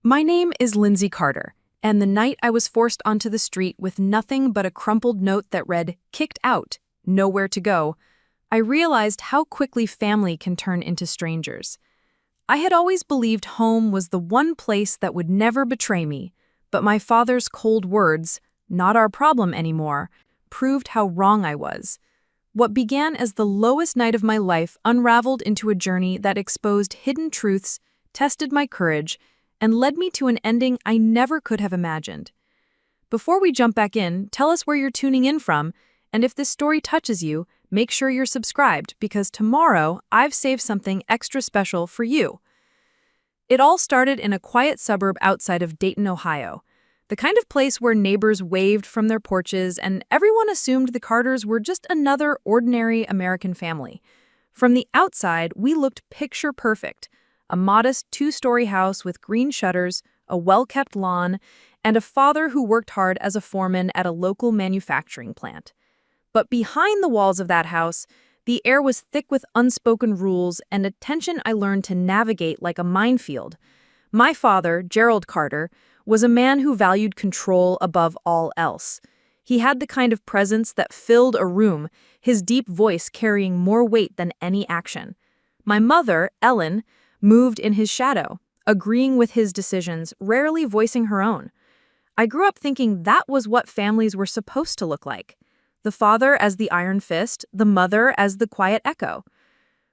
My name is Lindsey Carter, and the night I was forced onto the street with nothing but a crumpled note that read, "Kicked out, nowhere to go," I realized how quickly family can turn into strangers. I had always believed home was the one place that would never betray me, but my father's cold words, "Not our problem anymore," proved how wrong I was. What began as the lowest night of my life unraveled into a journey that exposed hidden truths, tested my courage, and led me to an ending I never could have imagined. Before we jump back in, tell us where you're tuning in from, and if this story touches you, make sure you're subscribed because tomorrow I've saved something extra special for you. It all started in a quiet suburb outside of Dayton, Ohio, the kind of place where neighbors waved from their porches and everyone assumed the Carters were just another ordinary American family. From the outside, we looked picture perfect. A modest two-story house with green shutters, a well-kept lawn, and a father who worked hard as a foreman at a local manufacturing plant. But behind the walls of that house, the air was thick with unspoken rules and a tension I learned to navigate like a minefield. My father, Gerald Carter, was a man who valued control above all else. He had the kind of presence that filled a room, his deep voice carrying more weight than any action. My mother, Ellen, moved in his shadow, agreeing with his decisions, rarely voicing her own. I grew up thinking that was what families were supposed to look like. The father as the iron fist, the mother as the quiet echo.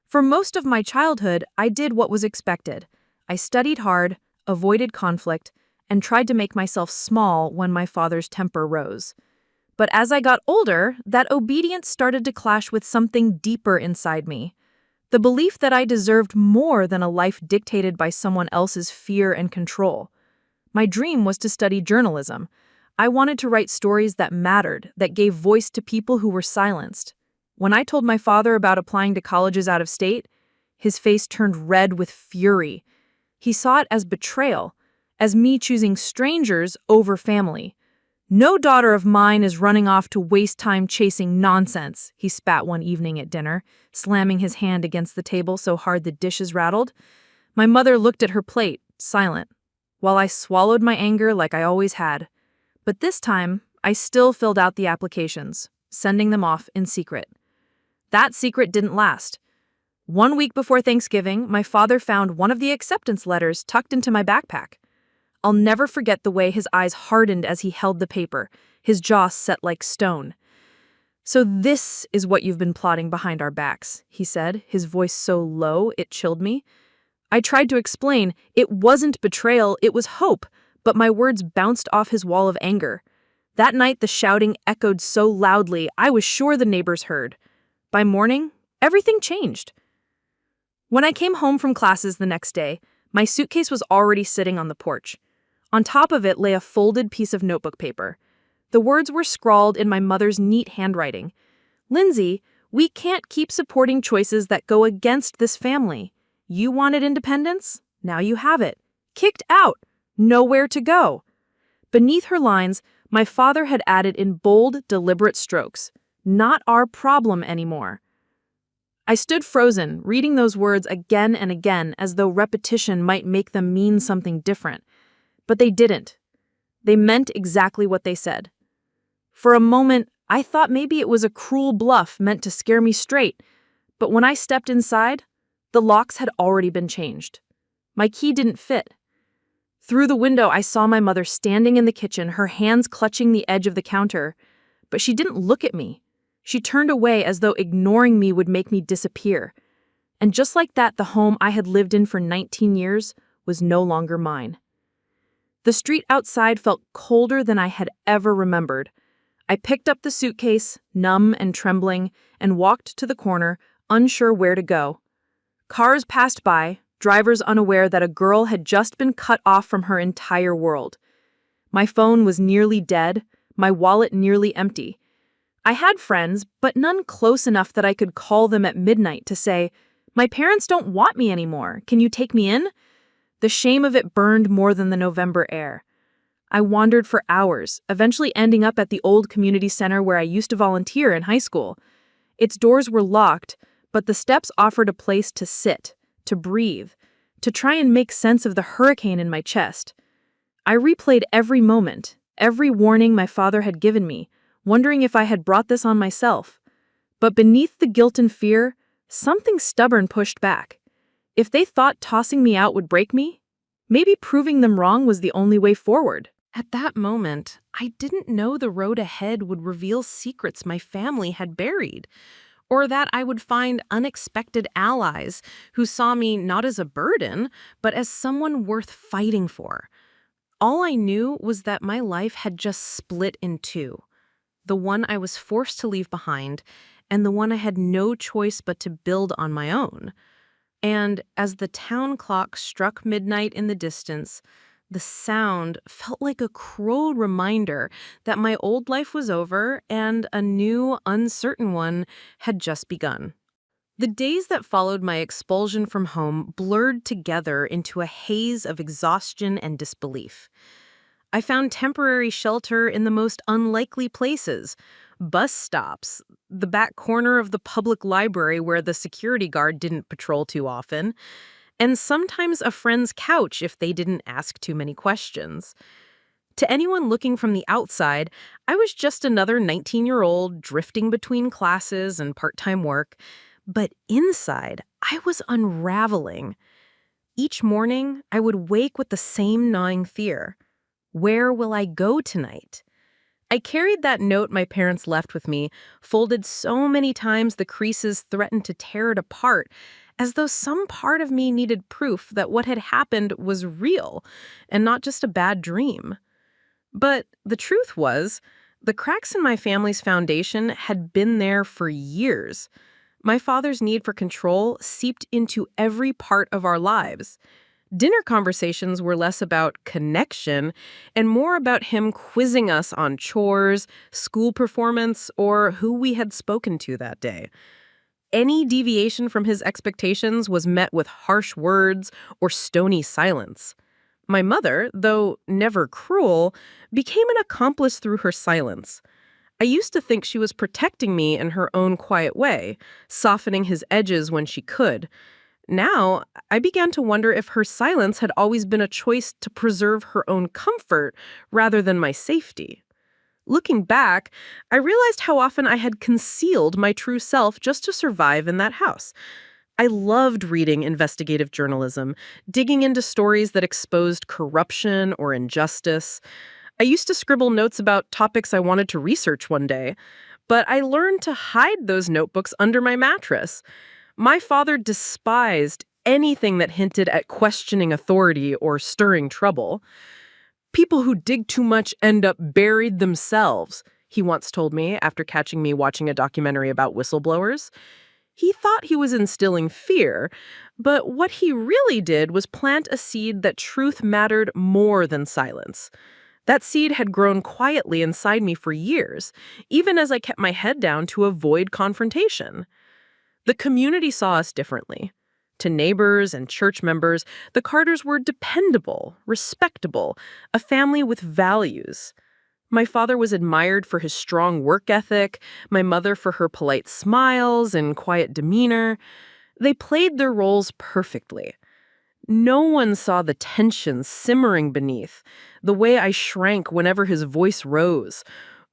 For most of my childhood, I did what was expected. I studied hard, avoided conflict, and tried to make myself small when my father's temper rose. But as I got older, that obedience started to clash with something deeper inside me. The belief that I deserved more than a life dictated by someone else's fear and control. My dream was to study journalism. I wanted to write stories that mattered, that gave voice to people who were silenced. When I told my father about applying to colleges out of state, his face turned red with fury. He saw it as betrayal, as me choosing strangers over family. "No daughter of mine is running off to waste time chasing nonsense," he spat one evening at dinner, slamming his hand against the table so hard the dishes rattled. My mother looked at her plate, silent, while I swallowed my anger like I always had. But this time, I still filled out the applications, sending them off in secret. That secret didn't last. 1 week before Thanksgiving, my father found one of the acceptance letters tucked into my backpack. I'll never forget the way his eyes hardened as he held the paper, his jaw set like stone. "So this is what you've been plotting behind our backs," he said, his voice so low it chilled me. I tried to explain it wasn't betrayal, it was hope, but my words bounced off his wall of anger. That night the shouting echoed so loudly I was sure the neighbors heard. By morning, everything changed. When I came home from classes the next day, my suitcase was already sitting on the porch. On top of it lay a folded piece of notebook paper. The words were scrawled in my mother's neat handwriting. "Lindsey, we can't keep supporting choices that go against this family. You wanted independence? Now you have it. Kicked out. Nowhere to go." Beneath her lines, my father had added in bold, deliberate strokes, "Not our problem anymore." I stood frozen, reading those words again and again as though repetition might make them mean something different. But they didn't. They meant exactly what they said. For a moment, I thought maybe it was a cruel bluff meant to scare me straight, but when I stepped inside, the locks had already been changed. My key didn't fit. Through the window, I saw my mother standing in the kitchen, her hands clutching the edge of the counter, but she didn't look at me. She turned away as though ignoring me would make me disappear. And just like that, the home I had lived in for 19 years was no longer mine. The street outside felt colder than I had ever remembered. I picked up the suitcase, numb and trembling, and walked to the corner, unsure where to go. Cars passed by, drivers unaware that a girl had just been cut off from her entire world. My phone was nearly dead, my wallet nearly empty. I had friends, but none close enough that I could call them at midnight to say, "My parents don't want me anymore. Can you take me in?" The shame of it burned more than the November air. I wandered for hours, eventually ending up at the old community center where I used to volunteer in high school. Its doors were locked, but the steps offered a place to sit, to breathe, to try and make sense of the hurricane in my chest. I replayed every moment, every warning my father had given me, wondering if I had brought this on myself. But beneath the guilt and fear, something stubborn pushed back. If they thought tossing me out would break me, maybe proving them wrong was the only way forward. At that moment, I didn't know the road ahead would reveal secrets my family had buried, or that I would find unexpected allies who saw me not as a burden, but as someone worth fighting for. All I knew was that my life had just split in two. The one I was forced to leave behind, and the one I had no choice but to build on my own. And as the town clock struck midnight in the distance, the sound felt like a cruel reminder that my old life was over and a new, uncertain one had just begun. The days that followed my expulsion from home blurred together into a haze of exhaustion and disbelief. I found temporary shelter in the most unlikely places: bus stops, the back corner of the public library where the security guard didn't patrol too often, and sometimes a friend's couch if they didn't ask too many questions. To anyone looking from the outside, I was just another 19-year-old drifting between classes and part-time work, but inside, I was unraveling. Each morning, I would wake with the same gnawing fear. Where will I go tonight? I carried that note my parents left with me, folded so many times the creases threatened to tear it apart, as though some part of me needed proof that what had happened was real and not just a bad dream. But the truth was, the cracks in my family's foundation had been there for years. My father's need for control seeped into every part of our lives. Dinner conversations were less about connection and more about him quizzing us on chores, school performance, or who we had spoken to that day. Any deviation from his expectations was met with harsh words or stony silence. My mother, though never cruel, became an accomplice through her silence. I used to think she was protecting me in her own quiet way, softening his edges when she could. Now, I began to wonder if her silence had always been a choice to preserve her own comfort rather than my safety. Looking back, I realized how often I had concealed my true self just to survive in that house. I loved reading investigative journalism, digging into stories that exposed corruption or injustice. I used to scribble notes about topics I wanted to research one day, but I learned to hide those notebooks under my mattress. My father despised anything that hinted at questioning authority or stirring trouble. "People who dig too much end up buried themselves," he once told me after catching me watching a documentary about whistleblowers. He thought he was instilling fear, but what he really did was plant a seed that truth mattered more than silence. That seed had grown quietly inside me for years, even as I kept my head down to avoid confrontation. The community saw us differently. To neighbors and church members, the Carters were dependable, respectable, a family with values. My father was admired for his strong work ethic, my mother for her polite smiles and quiet demeanor. They played their roles perfectly. No one saw the tension simmering beneath, the way I shrank whenever his voice rose,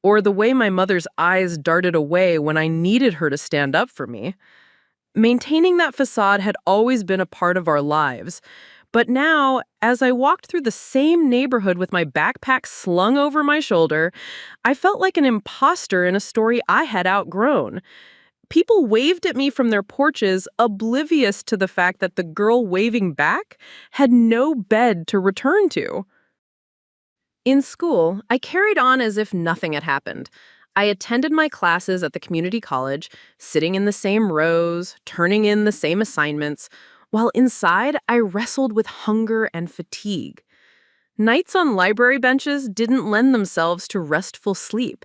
or the way my mother's eyes darted away when I needed her to stand up for me. Maintaining that facade had always been a part of our lives, but now, as I walked through the same neighborhood with my backpack slung over my shoulder, I felt like an imposter in a story I had outgrown. People waved at me from their porches, oblivious to the fact that the girl waving back had no bed to return to. In school, I carried on as if nothing had happened. I attended my classes at the community college, sitting in the same rows, turning in the same assignments, while inside I wrestled with hunger and fatigue. Nights on library benches didn't lend themselves to restful sleep,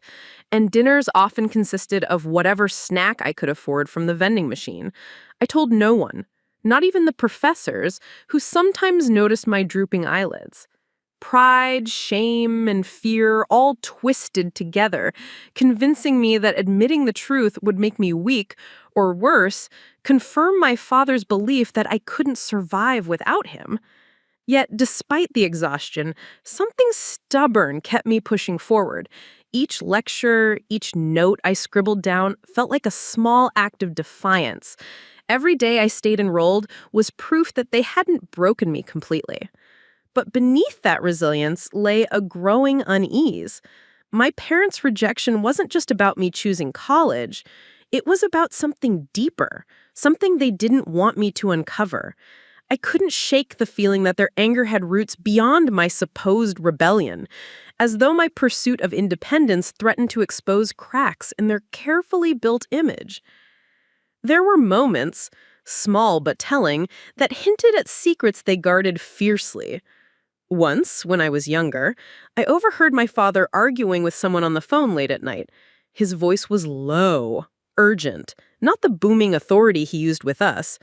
and dinners often consisted of whatever snack I could afford from the vending machine. I told no one, not even the professors, who sometimes noticed my drooping eyelids. Pride, shame, and fear all twisted together, convincing me that admitting the truth would make me weak, or worse, confirm my father's belief that I couldn't survive without him. Yet, despite the exhaustion, something stubborn kept me pushing forward. Each lecture, each note I scribbled down felt like a small act of defiance. Every day I stayed enrolled was proof that they hadn't broken me completely. But beneath that resilience lay a growing unease. My parents' rejection wasn't just about me choosing college. It was about something deeper, something they didn't want me to uncover. I couldn't shake the feeling that their anger had roots beyond my supposed rebellion, as though my pursuit of independence threatened to expose cracks in their carefully built image. There were moments, small but telling, that hinted at secrets they guarded fiercely. Once, when I was younger, I overheard my father arguing with someone on the phone late at night. His voice was low, urgent, not the booming authority he used with us.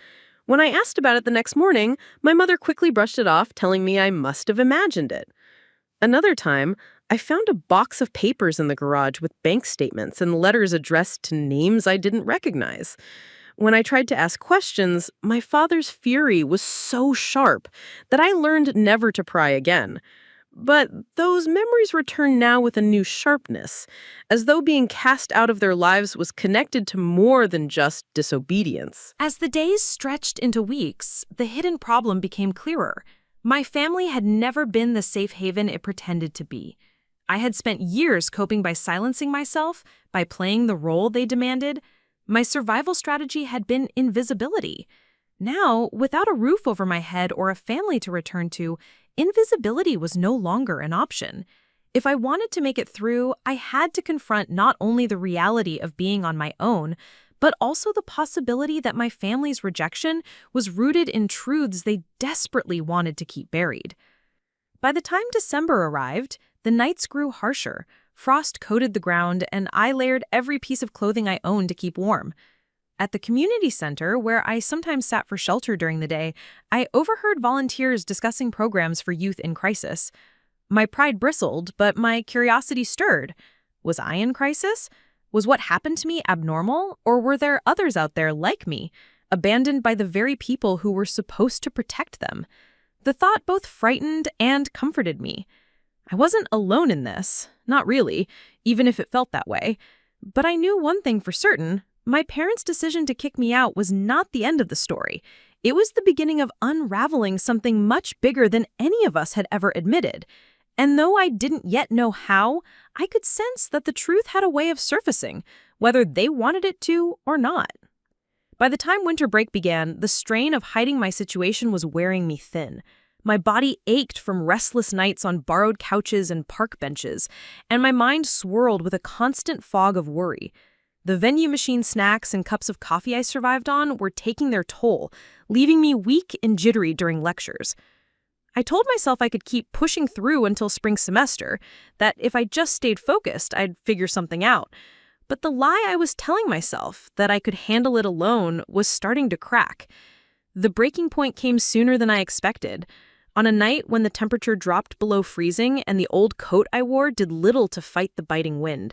When I asked about it the next morning, my mother quickly brushed it off, telling me I must have imagined it. Another time, I found a box of papers in the garage with bank statements and letters addressed to names I didn't recognize. When I tried to ask questions, my father's fury was so sharp that I learned never to pry again. But those memories return now with a new sharpness, as though being cast out of their lives was connected to more than just disobedience. As the days stretched into weeks, the hidden problem became clearer. My family had never been the safe haven it pretended to be. I had spent years coping by silencing myself, by playing the role they demanded. My survival strategy had been invisibility. Now, without a roof over my head or a family to return to, invisibility was no longer an option. If I wanted to make it through, I had to confront not only the reality of being on my own, but also the possibility that my family's rejection was rooted in truths they desperately wanted to keep buried. By the time December arrived, the nights grew harsher. Frost coated the ground, and I layered every piece of clothing I owned to keep warm. At the community center, where I sometimes sat for shelter during the day, I overheard volunteers discussing programs for youth in crisis. My pride bristled, but my curiosity stirred. Was I in crisis? Was what happened to me abnormal, or were there others out there like me, abandoned by the very people who were supposed to protect them? The thought both frightened and comforted me. I wasn't alone in this, not really, even if it felt that way. But I knew one thing for certain. My parents' decision to kick me out was not the end of the story. It was the beginning of unraveling something much bigger than any of us had ever admitted. And though I didn't yet know how, I could sense that the truth had a way of surfacing, whether they wanted it to or not. By the time winter break began, the strain of hiding my situation was wearing me thin. My body ached from restless nights on borrowed couches and park benches, and my mind swirled with a constant fog of worry. The vending machine snacks and cups of coffee I survived on were taking their toll, leaving me weak and jittery during lectures. I told myself I could keep pushing through until spring semester, that if I just stayed focused, I'd figure something out. But the lie I was telling myself, that I could handle it alone, was starting to crack. The breaking point came sooner than I expected. On a night when the temperature dropped below freezing and the old coat I wore did little to fight the biting wind.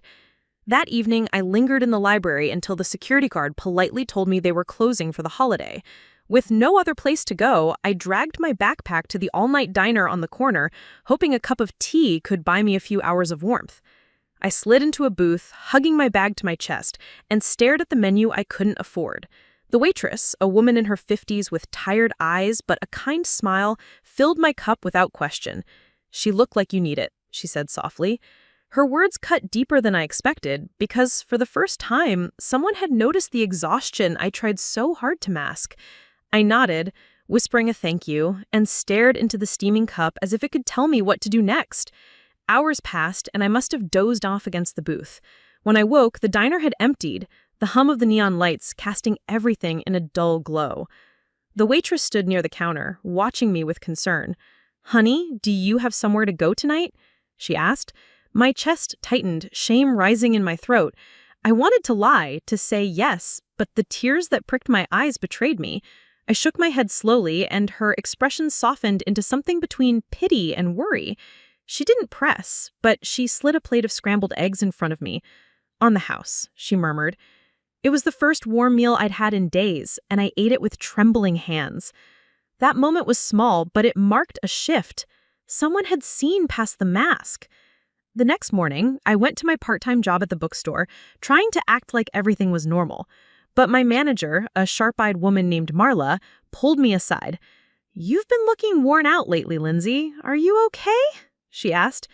That evening, I lingered in the library until the security guard politely told me they were closing for the holiday. With no other place to go, I dragged my backpack to the all-night diner on the corner, hoping a cup of tea could buy me a few hours of warmth. I slid into a booth, hugging my bag to my chest, and stared at the menu I couldn't afford. The waitress, a woman in her 50s with tired eyes but a kind smile, filled my cup without question. "She looked like you need it," she said softly. Her words cut deeper than I expected because, for the first time, someone had noticed the exhaustion I tried so hard to mask. I nodded, whispering a thank you, and stared into the steaming cup as if it could tell me what to do next. Hours passed, and I must have dozed off against the booth. When I woke, the diner had emptied, the hum of the neon lights casting everything in a dull glow. The waitress stood near the counter, watching me with concern. "Honey, do you have somewhere to go tonight?" she asked. My chest tightened, shame rising in my throat. I wanted to lie, to say yes, but the tears that pricked my eyes betrayed me. I shook my head slowly, and her expression softened into something between pity and worry. She didn't press, but she slid a plate of scrambled eggs in front of me. "On the house," she murmured. It was the first warm meal I'd had in days, and I ate it with trembling hands. That moment was small, but it marked a shift. Someone had seen past the mask. The next morning, I went to my part-time job at the bookstore, trying to act like everything was normal. But my manager, a sharp-eyed woman named Marla, pulled me aside. "You've been looking worn out lately, Lindsey. Are you okay?" she asked.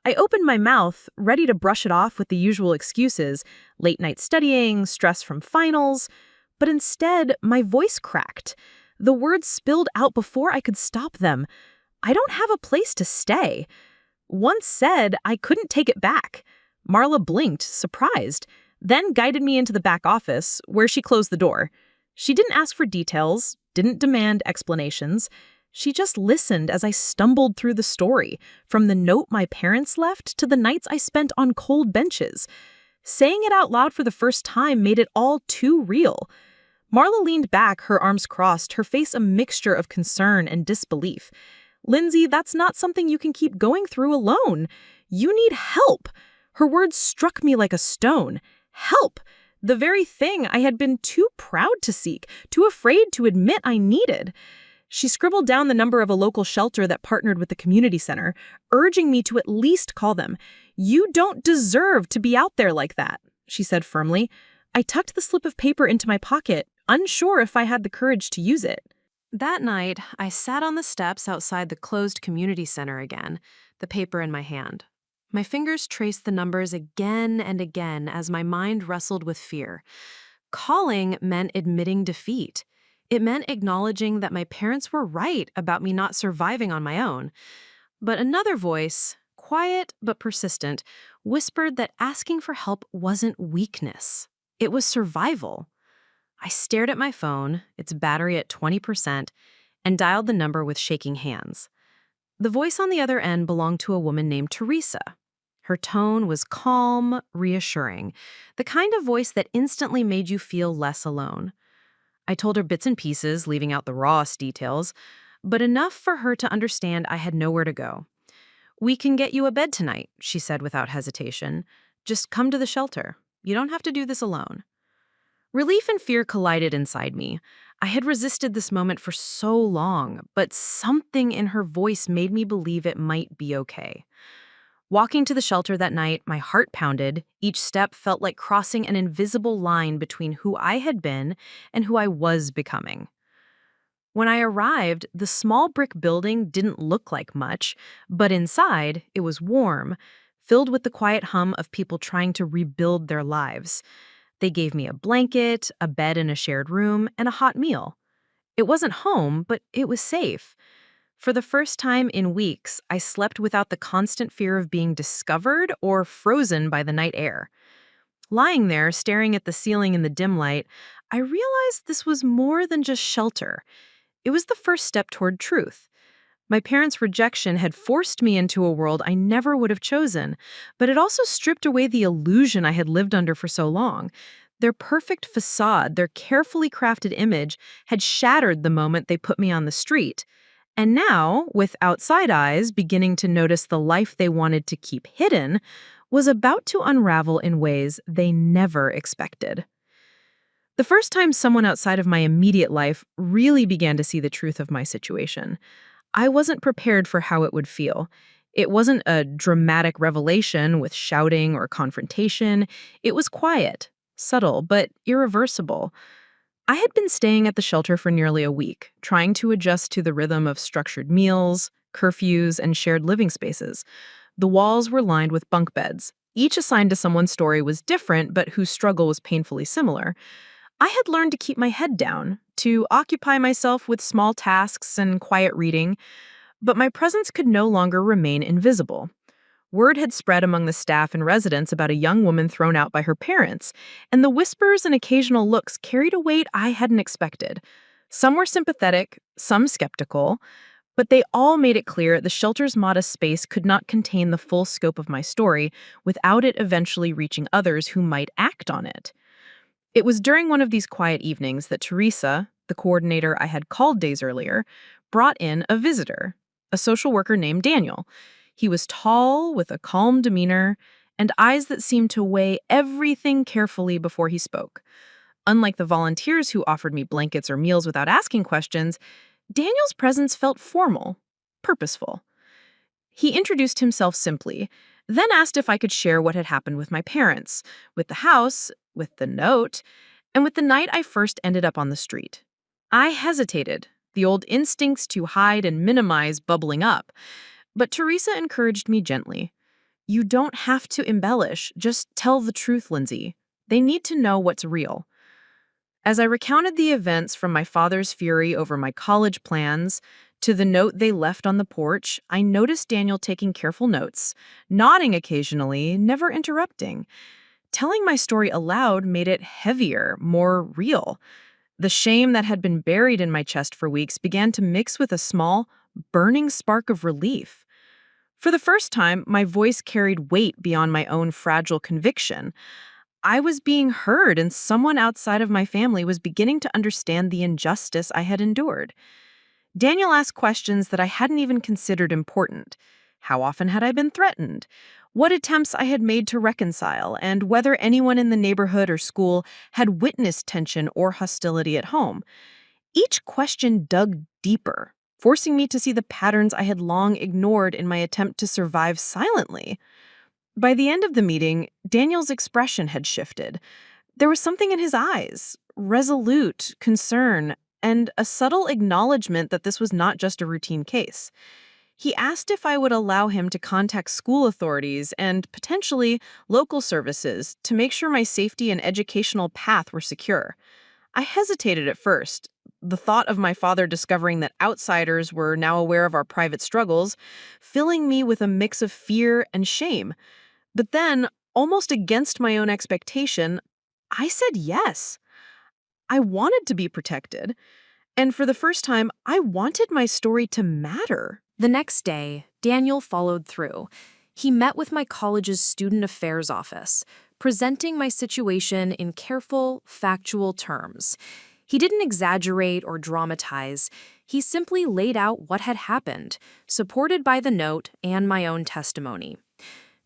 I opened my mouth, ready to brush it off with the usual excuses, late night studying, stress from finals. But instead, my voice cracked. The words spilled out before I could stop them. "I don't have a place to stay." Once said, I couldn't take it back. Marla blinked, surprised, then guided me into the back office, where she closed the door. She didn't ask for details, didn't demand explanations. She just listened as I stumbled through the story, from the note my parents left to the nights I spent on cold benches. Saying it out loud for the first time made it all too real. Marla leaned back, her arms crossed, her face a mixture of concern and disbelief. "Lindsey, that's not something you can keep going through alone. You need help." Her words struck me like a stone. Help! The very thing I had been too proud to seek, too afraid to admit I needed. She scribbled down the number of a local shelter that partnered with the community center, urging me to at least call them. "You don't deserve to be out there like that," she said firmly. I tucked the slip of paper into my pocket, unsure if I had the courage to use it. That night, I sat on the steps outside the closed community center again, the paper in my hand. My fingers traced the numbers again and again as my mind wrestled with fear. Calling meant admitting defeat. It meant acknowledging that my parents were right about me not surviving on my own. But another voice, quiet but persistent, whispered that asking for help wasn't weakness. It was survival. I stared at my phone, its battery at 20%, and dialed the number with shaking hands. The voice on the other end belonged to a woman named Teresa. Her tone was calm, reassuring, the kind of voice that instantly made you feel less alone. I told her bits and pieces, leaving out the rawest details, but enough for her to understand I had nowhere to go. "We can get you a bed tonight," she said without hesitation. "Just come to the shelter. You don't have to do this alone." Relief and fear collided inside me. I had resisted this moment for so long, but something in her voice made me believe it might be okay. Walking to the shelter that night, my heart pounded. Each step felt like crossing an invisible line between who I had been and who I was becoming. When I arrived, the small brick building didn't look like much, but inside, it was warm, filled with the quiet hum of people trying to rebuild their lives. They gave me a blanket, a bed in a shared room, and a hot meal. It wasn't home, but it was safe. For the first time in weeks, I slept without the constant fear of being discovered or frozen by the night air. Lying there, staring at the ceiling in the dim light, I realized this was more than just shelter. It was the first step toward truth. My parents' rejection had forced me into a world I never would have chosen, but it also stripped away the illusion I had lived under for so long. Their perfect facade, their carefully crafted image, had shattered the moment they put me on the street. And now, with outside eyes beginning to notice the life they wanted to keep hidden, was about to unravel in ways they never expected. The first time someone outside of my immediate life really began to see the truth of my situation, I wasn't prepared for how it would feel. It wasn't a dramatic revelation with shouting or confrontation. It was quiet, subtle, but irreversible. I had been staying at the shelter for nearly a week, trying to adjust to the rhythm of structured meals, curfews, and shared living spaces. The walls were lined with bunk beds. Each assigned to someone's story was different, but whose struggle was painfully similar. I had learned to keep my head down, to occupy myself with small tasks and quiet reading, but my presence could no longer remain invisible. Word had spread among the staff and residents about a young woman thrown out by her parents, and the whispers and occasional looks carried a weight I hadn't expected. Some were sympathetic, some skeptical, but they all made it clear the shelter's modest space could not contain the full scope of my story without it eventually reaching others who might act on it. It was during one of these quiet evenings that Teresa, the coordinator I had called days earlier, brought in a visitor, a social worker named Daniel. He was tall, with a calm demeanor, and eyes that seemed to weigh everything carefully before he spoke. Unlike the volunteers who offered me blankets or meals without asking questions, Daniel's presence felt formal, purposeful. He introduced himself simply, then asked if I could share what had happened with my parents, with the house, with the note, and with the night I first ended up on the street. I hesitated, the old instincts to hide and minimize bubbling up, but Teresa encouraged me gently. You don't have to embellish, just tell the truth, Lindsay. They need to know what's real. As I recounted the events from my father's fury over my college plans to the note they left on the porch, I noticed Daniel taking careful notes, nodding occasionally, never interrupting. Telling my story aloud made it heavier, more real. The shame that had been buried in my chest for weeks began to mix with a small, burning spark of relief. For the first time, my voice carried weight beyond my own fragile conviction. I was being heard, and someone outside of my family was beginning to understand the injustice I had endured. Daniel asked questions that I hadn't even considered important. How often had I been threatened? What attempts I had made to reconcile, and whether anyone in the neighborhood or school had witnessed tension or hostility at home. Each question dug deeper, forcing me to see the patterns I had long ignored in my attempt to survive silently. By the end of the meeting, Daniel's expression had shifted. There was something in his eyes, resolute, concern, and a subtle acknowledgement that this was not just a routine case. He asked if I would allow him to contact school authorities and, potentially, local services to make sure my safety and educational path were secure. I hesitated at first. The thought of my father discovering that outsiders were now aware of our private struggles, filling me with a mix of fear and shame. But then, almost against my own expectation, I said yes. I wanted to be protected. And for the first time, I wanted my story to matter. The next day, Daniel followed through. He met with my college's student affairs office, presenting my situation in careful, factual terms. He didn't exaggerate or dramatize. He simply laid out what had happened, supported by the note and my own testimony.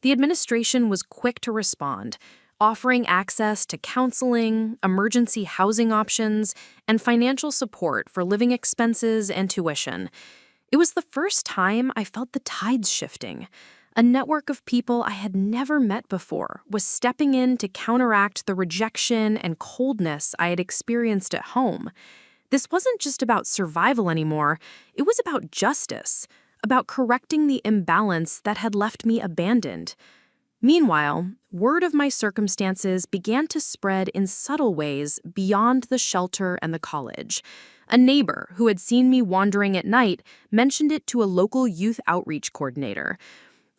The administration was quick to respond, offering access to counseling, emergency housing options, and financial support for living expenses and tuition. It was the first time I felt the tides shifting. A network of people I had never met before was stepping in to counteract the rejection and coldness I had experienced at home. This wasn't just about survival anymore, it was about justice, about correcting the imbalance that had left me abandoned. Meanwhile, word of my circumstances began to spread in subtle ways beyond the shelter and the college. A neighbor who had seen me wandering at night mentioned it to a local youth outreach coordinator.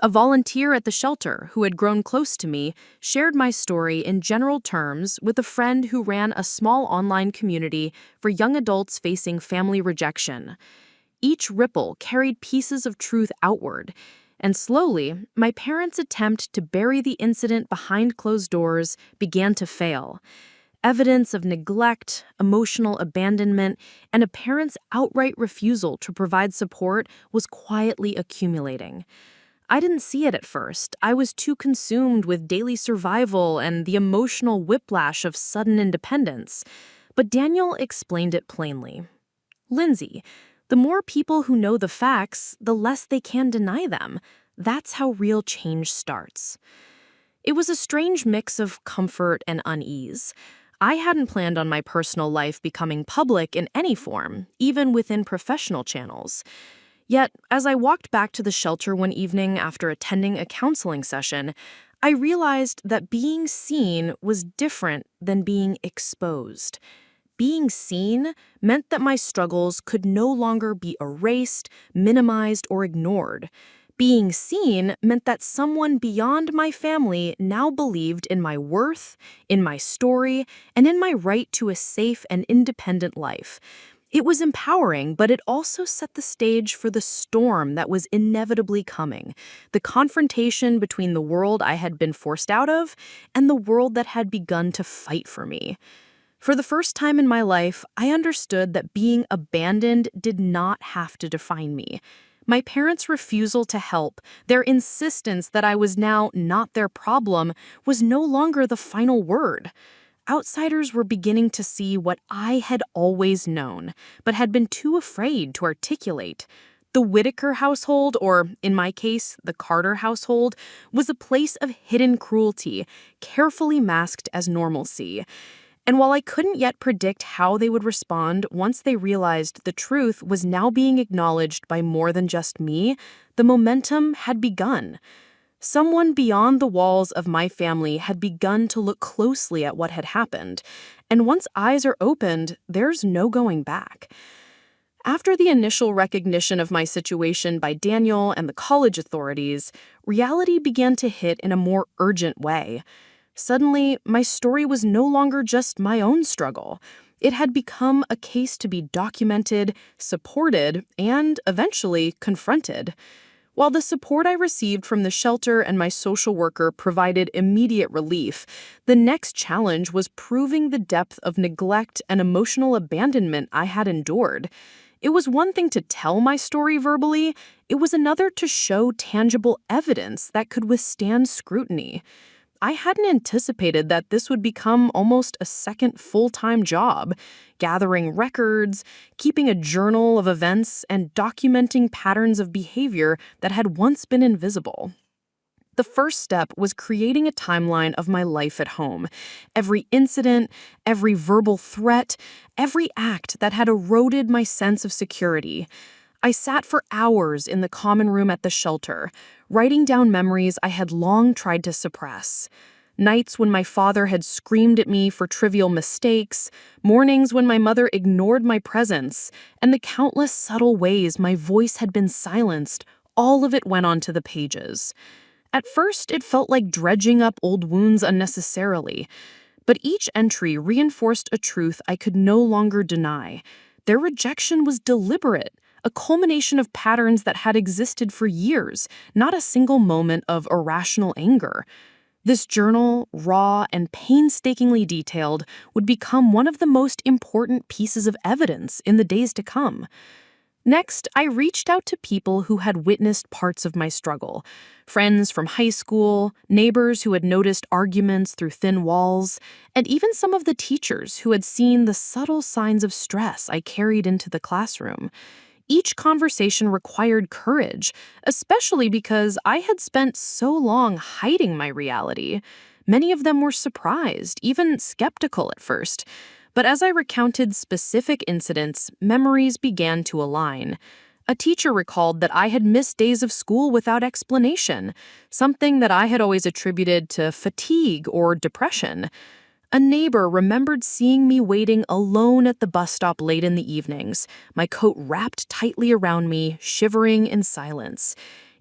A volunteer at the shelter who had grown close to me shared my story in general terms with a friend who ran a small online community for young adults facing family rejection. Each ripple carried pieces of truth outward, and slowly, my parents' attempt to bury the incident behind closed doors began to fail. Evidence of neglect, emotional abandonment, and a parent's outright refusal to provide support was quietly accumulating. I didn't see it at first. I was too consumed with daily survival and the emotional whiplash of sudden independence. But Daniel explained it plainly. Lindsay, the more people who know the facts, the less they can deny them. That's how real change starts. It was a strange mix of comfort and unease. I hadn't planned on my personal life becoming public in any form, even within professional channels. Yet, as I walked back to the shelter one evening after attending a counseling session, I realized that being seen was different than being exposed. Being seen meant that my struggles could no longer be erased, minimized, or ignored. Being seen meant that someone beyond my family now believed in my worth, in my story, and in my right to a safe and independent life. It was empowering, but it also set the stage for the storm that was inevitably coming, the confrontation between the world I had been forced out of and the world that had begun to fight for me. For the first time in my life, I understood that being abandoned did not have to define me. My parents' refusal to help, their insistence that I was now not their problem, was no longer the final word. Outsiders were beginning to see what I had always known, but had been too afraid to articulate. The Whitaker household, or in my case, the Carter household, was a place of hidden cruelty, carefully masked as normalcy. And while I couldn't yet predict how they would respond once they realized the truth was now being acknowledged by more than just me, the momentum had begun. Someone beyond the walls of my family had begun to look closely at what had happened, and once eyes are opened, there's no going back. After the initial recognition of my situation by Daniel and the college authorities, reality began to hit in a more urgent way. Suddenly, my story was no longer just my own struggle. It had become a case to be documented, supported, and eventually confronted. While the support I received from the shelter and my social worker provided immediate relief, the next challenge was proving the depth of neglect and emotional abandonment I had endured. It was one thing to tell my story verbally, it was another to show tangible evidence that could withstand scrutiny. I hadn't anticipated that this would become almost a second full-time job, gathering records, keeping a journal of events, and documenting patterns of behavior that had once been invisible. The first step was creating a timeline of my life at home. Every incident, every verbal threat, every act that had eroded my sense of security. I sat for hours in the common room at the shelter, writing down memories I had long tried to suppress. Nights when my father had screamed at me for trivial mistakes, mornings when my mother ignored my presence, and the countless subtle ways my voice had been silenced, all of it went onto the pages. At first, it felt like dredging up old wounds unnecessarily, but each entry reinforced a truth I could no longer deny. Their rejection was deliberate, a culmination of patterns that had existed for years, not a single moment of irrational anger. This journal, raw and painstakingly detailed, would become one of the most important pieces of evidence in the days to come. Next, I reached out to people who had witnessed parts of my struggle. Friends from high school, neighbors who had noticed arguments through thin walls, and even some of the teachers who had seen the subtle signs of stress I carried into the classroom. Each conversation required courage, especially because I had spent so long hiding my reality. Many of them were surprised, even skeptical at first. But as I recounted specific incidents, memories began to align. A teacher recalled that I had missed days of school without explanation, something that I had always attributed to fatigue or depression. A neighbor remembered seeing me waiting alone at the bus stop late in the evenings, my coat wrapped tightly around me, shivering in silence.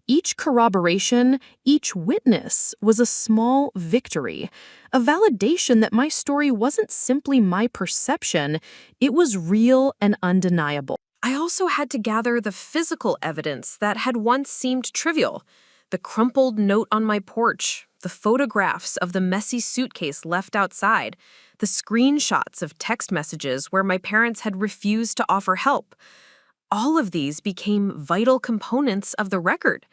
Each corroboration, each witness was a small victory, a validation that my story wasn't simply my perception, it was real and undeniable. I also had to gather the physical evidence that had once seemed trivial. The crumpled note on my porch, the photographs of the messy suitcase left outside, the screenshots of text messages where my parents had refused to offer help. All of these became vital components of the record.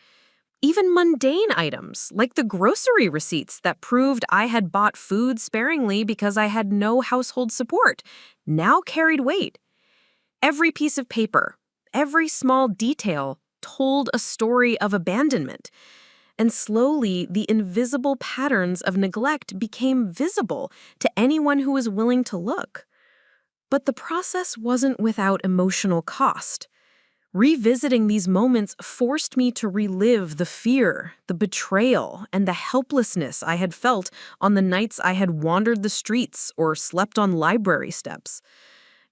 Even mundane items, like the grocery receipts that proved I had bought food sparingly because I had no household support, now carried weight. Every piece of paper, every small detail told a story of abandonment. And slowly, the invisible patterns of neglect became visible to anyone who was willing to look. But the process wasn't without emotional cost. Revisiting these moments forced me to relive the fear, the betrayal, and the helplessness I had felt on the nights I had wandered the streets or slept on library steps.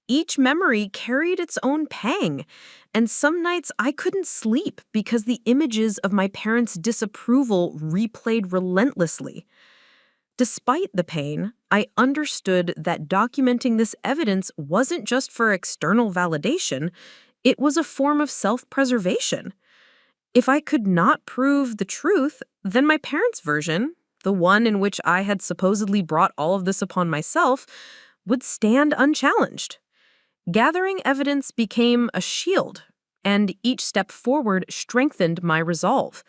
Each memory carried its own pang, and some nights I couldn't sleep because the images of my parents' disapproval replayed relentlessly. Despite the pain, I understood that documenting this evidence wasn't just for external validation, it was a form of self-preservation. If I could not prove the truth, then my parents' version, the one in which I had supposedly brought all of this upon myself, would stand unchallenged. Gathering evidence became a shield, and each step forward strengthened my resolve.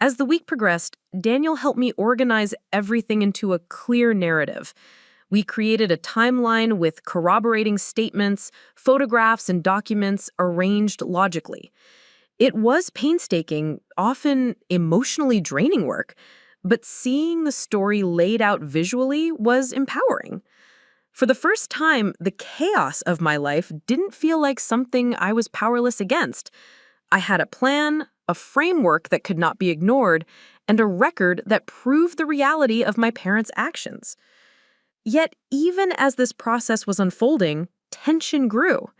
As the week progressed, Daniel helped me organize everything into a clear narrative. We created a timeline with corroborating statements, photographs, and documents arranged logically. It was painstaking, often emotionally draining work, but seeing the story laid out visually was empowering. For the first time, the chaos of my life didn't feel like something I was powerless against. I had a plan, a framework that could not be ignored, and a record that proved the reality of my parents' actions. Yet, even as this process was unfolding, tension grew.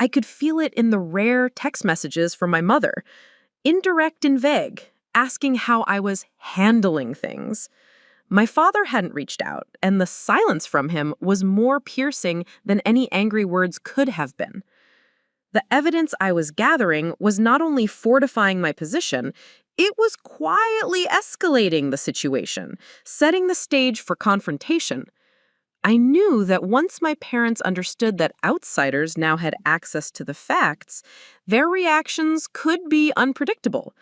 I could feel it in the rare text messages from my mother, indirect and vague, asking how I was handling things. My father hadn't reached out, and the silence from him was more piercing than any angry words could have been. The evidence I was gathering was not only fortifying my position, it was quietly escalating the situation, setting the stage for confrontation. I knew that once my parents understood that outsiders now had access to the facts, their reactions could be unpredictable.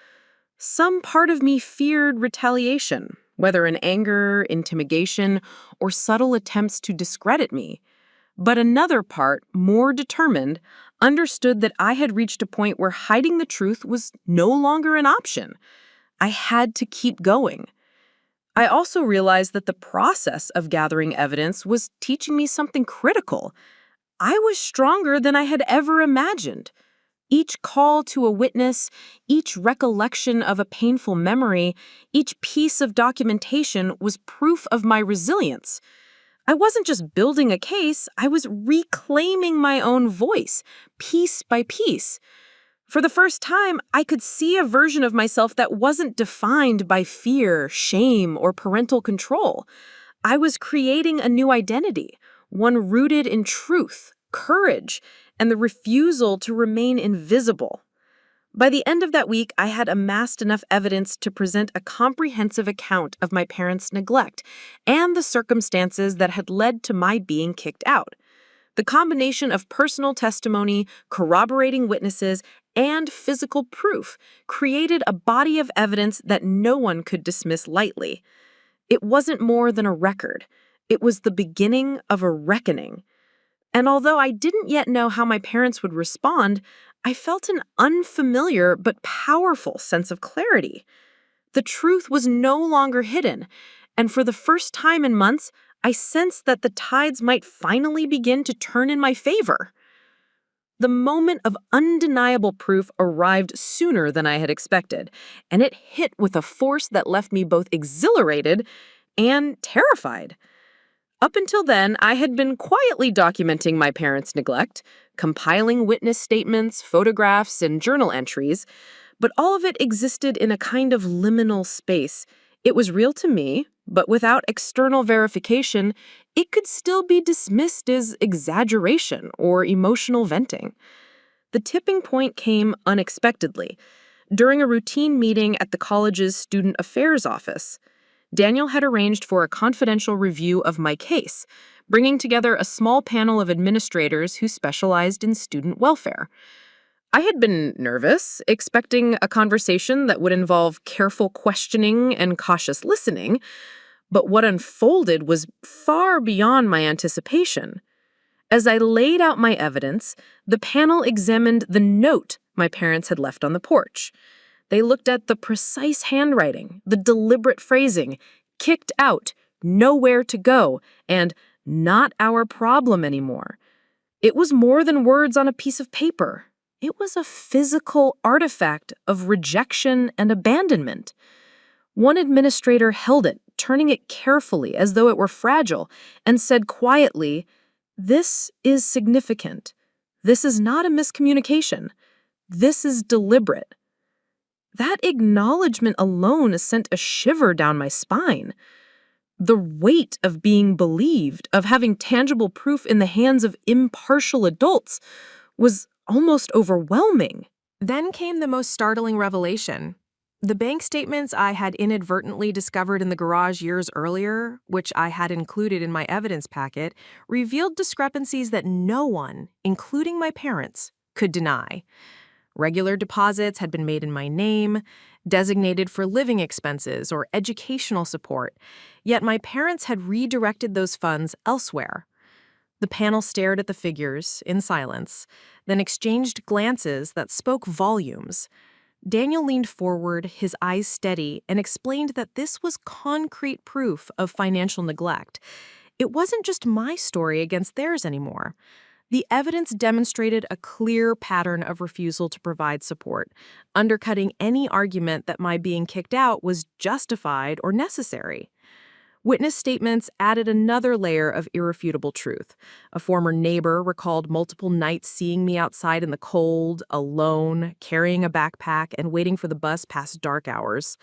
Some part of me feared retaliation, whether in anger, intimidation, or subtle attempts to discredit me. But another part, more determined, understood that I had reached a point where hiding the truth was no longer an option. I had to keep going. I also realized that the process of gathering evidence was teaching me something critical. I was stronger than I had ever imagined. Each call to a witness, each recollection of a painful memory, each piece of documentation was proof of my resilience. I wasn't just building a case, I was reclaiming my own voice, piece by piece. For the first time, I could see a version of myself that wasn't defined by fear, shame, or parental control. I was creating a new identity, one rooted in truth, courage, and the refusal to remain invisible. By the end of that week, I had amassed enough evidence to present a comprehensive account of my parents' neglect and the circumstances that had led to my being kicked out. The combination of personal testimony, corroborating witnesses, and physical proof created a body of evidence that no one could dismiss lightly. It wasn't more than a record. It was the beginning of a reckoning. And although I didn't yet know how my parents would respond, I felt an unfamiliar but powerful sense of clarity. The truth was no longer hidden, and for the first time in months, I sensed that the tides might finally begin to turn in my favor. The moment of undeniable proof arrived sooner than I had expected, and it hit with a force that left me both exhilarated and terrified. Up until then, I had been quietly documenting my parents' neglect, compiling witness statements, photographs, and journal entries, but all of it existed in a kind of liminal space. It was real to me, but without external verification, it could still be dismissed as exaggeration or emotional venting. The tipping point came unexpectedly. During a routine meeting at the college's student affairs office, Daniel had arranged for a confidential review of my case, bringing together a small panel of administrators who specialized in student welfare. I had been nervous, expecting a conversation that would involve careful questioning and cautious listening, but what unfolded was far beyond my anticipation. As I laid out my evidence, the panel examined the note my parents had left on the porch. They looked at the precise handwriting, the deliberate phrasing, kicked out, nowhere to go, and not our problem anymore. It was more than words on a piece of paper. It was a physical artifact of rejection and abandonment. One administrator held it, turning it carefully as though it were fragile, and said quietly, "This is significant. This is not a miscommunication. This is deliberate." That acknowledgement alone sent a shiver down my spine. The weight of being believed, of having tangible proof in the hands of impartial adults, was almost overwhelming. Then came the most startling revelation. The bank statements I had inadvertently discovered in the garage years earlier, which I had included in my evidence packet, revealed discrepancies that no one, including my parents, could deny. Regular deposits had been made in my name, designated for living expenses or educational support, yet my parents had redirected those funds elsewhere. The panel stared at the figures in silence, then exchanged glances that spoke volumes. Daniel leaned forward, his eyes steady, and explained that this was concrete proof of financial neglect. It wasn't just my story against theirs anymore. The evidence demonstrated a clear pattern of refusal to provide support, undercutting any argument that my being kicked out was justified or necessary. Witness statements added another layer of irrefutable truth. A former neighbor recalled multiple nights seeing me outside in the cold, alone, carrying a backpack, and waiting for the bus past dark hours.